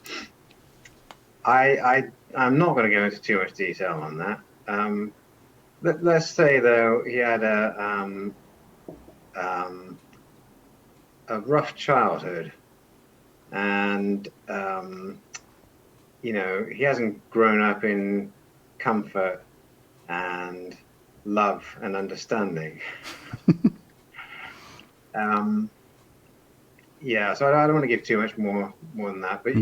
not going to go into too much detail on that. Let's say though he had a rough childhood, and he hasn't grown up in comfort and love and understanding. So I don't want to give too much more than that, but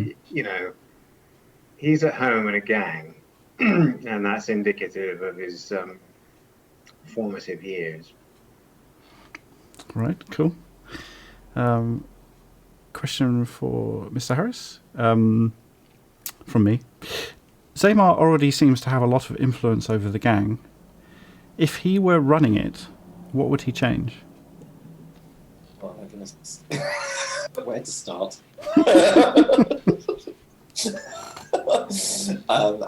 he's at home in a gang, and that's indicative of his formative years. Right, cool. Question for Mr. Harris from me. Zaymar already seems to have a lot of influence over the gang. If he were running it, what would he change? Oh my goodness. Where to start?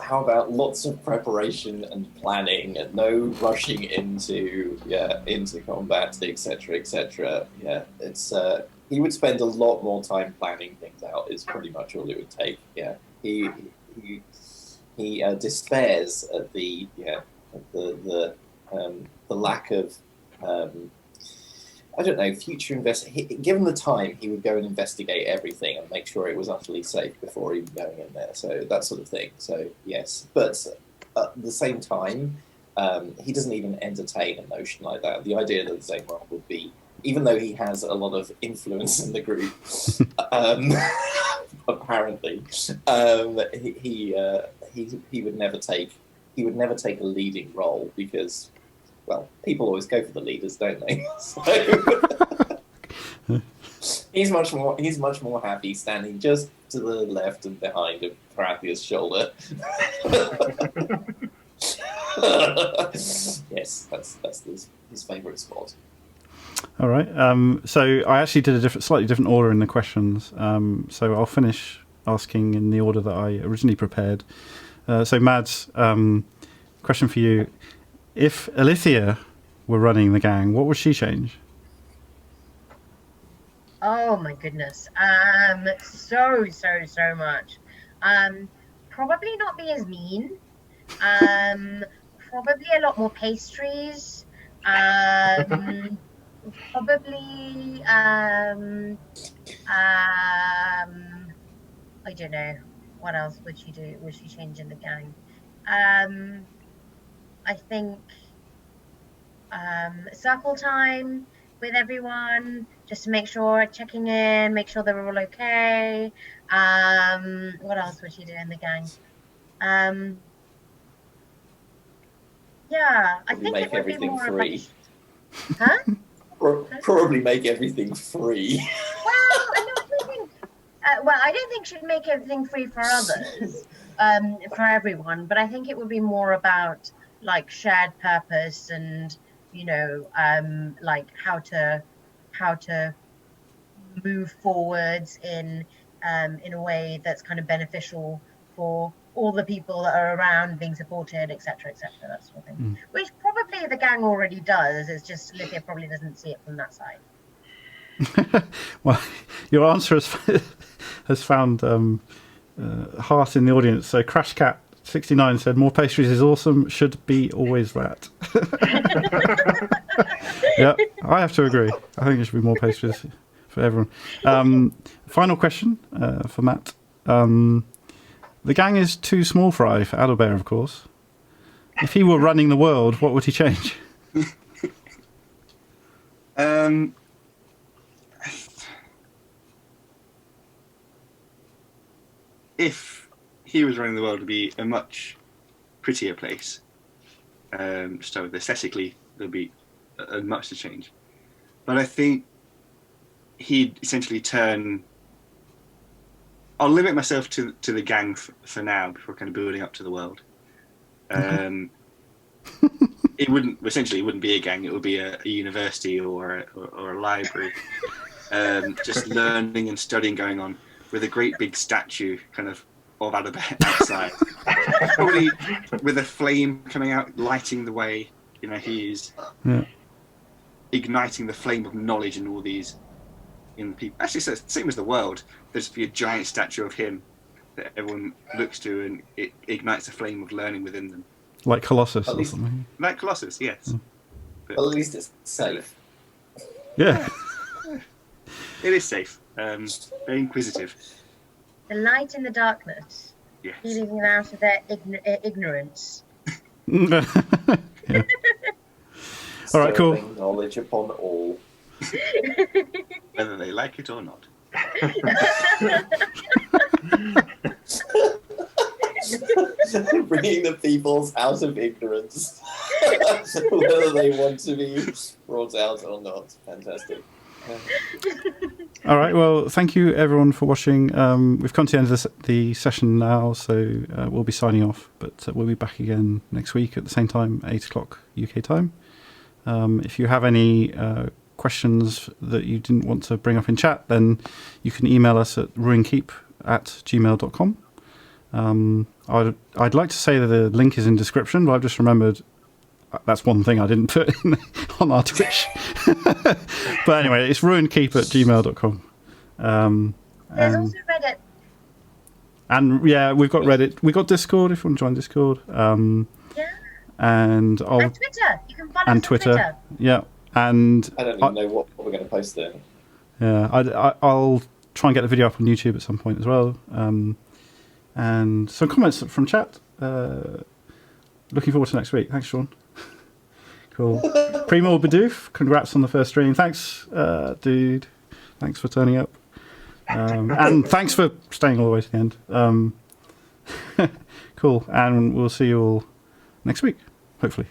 How about lots of preparation and planning, and no rushing into combat, etc., etc. Yeah, it's he would spend a lot more time planning things out. Is pretty much all it would take. Yeah, he despairs at the lack of I don't know, future given the time, he would go and investigate everything and make sure it was utterly safe before even going in there. So that sort of thing. So yes, but at the same time, he doesn't even entertain a notion like that. The idea that Zaymar would be, even though he has a lot of influence in the group, apparently, he would never take a leading role because, well, people always go for the leaders, don't they? So he's much more happy standing just to the left and behind of Harathia's shoulder. Yes, that's his favourite spot. All right. So I actually did a slightly different order in the questions. So I'll finish asking in the order that I originally prepared. So Mads, question for you. If Alithia were running the gang, what would she change? Oh my goodness. So much. Probably not be as mean. Probably a lot more pastries. Probably I don't know. What else would she do? Would she change in the gang? I think circle time with everyone, just to make sure, checking in, make sure they're all okay. What else would she do in the gang? I think it would be more free. Huh? Probably make everything free. Well, no, well, I don't think she'd make everything free for others, for everyone. But I think it would be more about like shared purpose and like how to move forwards in a way that's kind of beneficial for all the people that are around, being supported, etc., etc. That sort of thing. Which probably the gang already does. It's just Lithia probably doesn't see it from that side. Well, your answer has found heart in the audience. So Crash Cat 69 said, "More pastries is awesome. Should be always that." Yeah, I have to agree. I think there should be more pastries for everyone. Final question for Matt. The gang is too small for Adalbert, of course. If he were running the world, what would he change? If he was running the world, it would be a much prettier place. So aesthetically, there'd be much to change. But I think he'd essentially turn... I'll limit myself to the gang for now, before kind of building up to the world. It wouldn't be a gang. It would be a university or a library. Just learning and studying going on, with a great big statue kind of Adalbert outside. Probably with a flame coming out, lighting the way. He's igniting the flame of knowledge in all these in the people. Actually, it's the same as the world. There's be a giant statue of him that everyone looks to, and it ignites a flame of learning within them. Like Colossus or something. Like Colossus, yes. But, well, at least it's safe. Yeah. It is safe. Very inquisitive. The light in the darkness. Yes. Healing them out of their ignorance. Yeah. All right, cool. Knowledge upon all. Whether they like it or not. Bringing the peoples out of ignorance. Whether they want to be brought out or not. Fantastic. All right, well, thank you everyone for watching. We've come to the end of the session now, so we'll be signing off, but we'll be back again next week at the same time, 8 o'clock UK time. If you have any questions that you didn't want to bring up in chat, then you can email us at ruinkeep@gmail.com. I'd like to say that the link is in description, but I've just remembered that's one thing I didn't put in on our Twitch. But anyway, it's ruinkeep@gmail.com. There's also Reddit. And yeah, we've got Reddit. We've got Discord if you want to join Discord. And And Twitter. You can follow us on Twitter. Yeah. And I don't even know what we're going to post there. Yeah, I'll try and get the video up on YouTube at some point as well. And some comments from chat. Looking forward to next week. Thanks, Sean. Cool. Primo Bidoof, congrats on the first stream. Thanks, dude. Thanks for turning up. And thanks for staying all the way to the end. Cool. And we'll see you all next week, hopefully.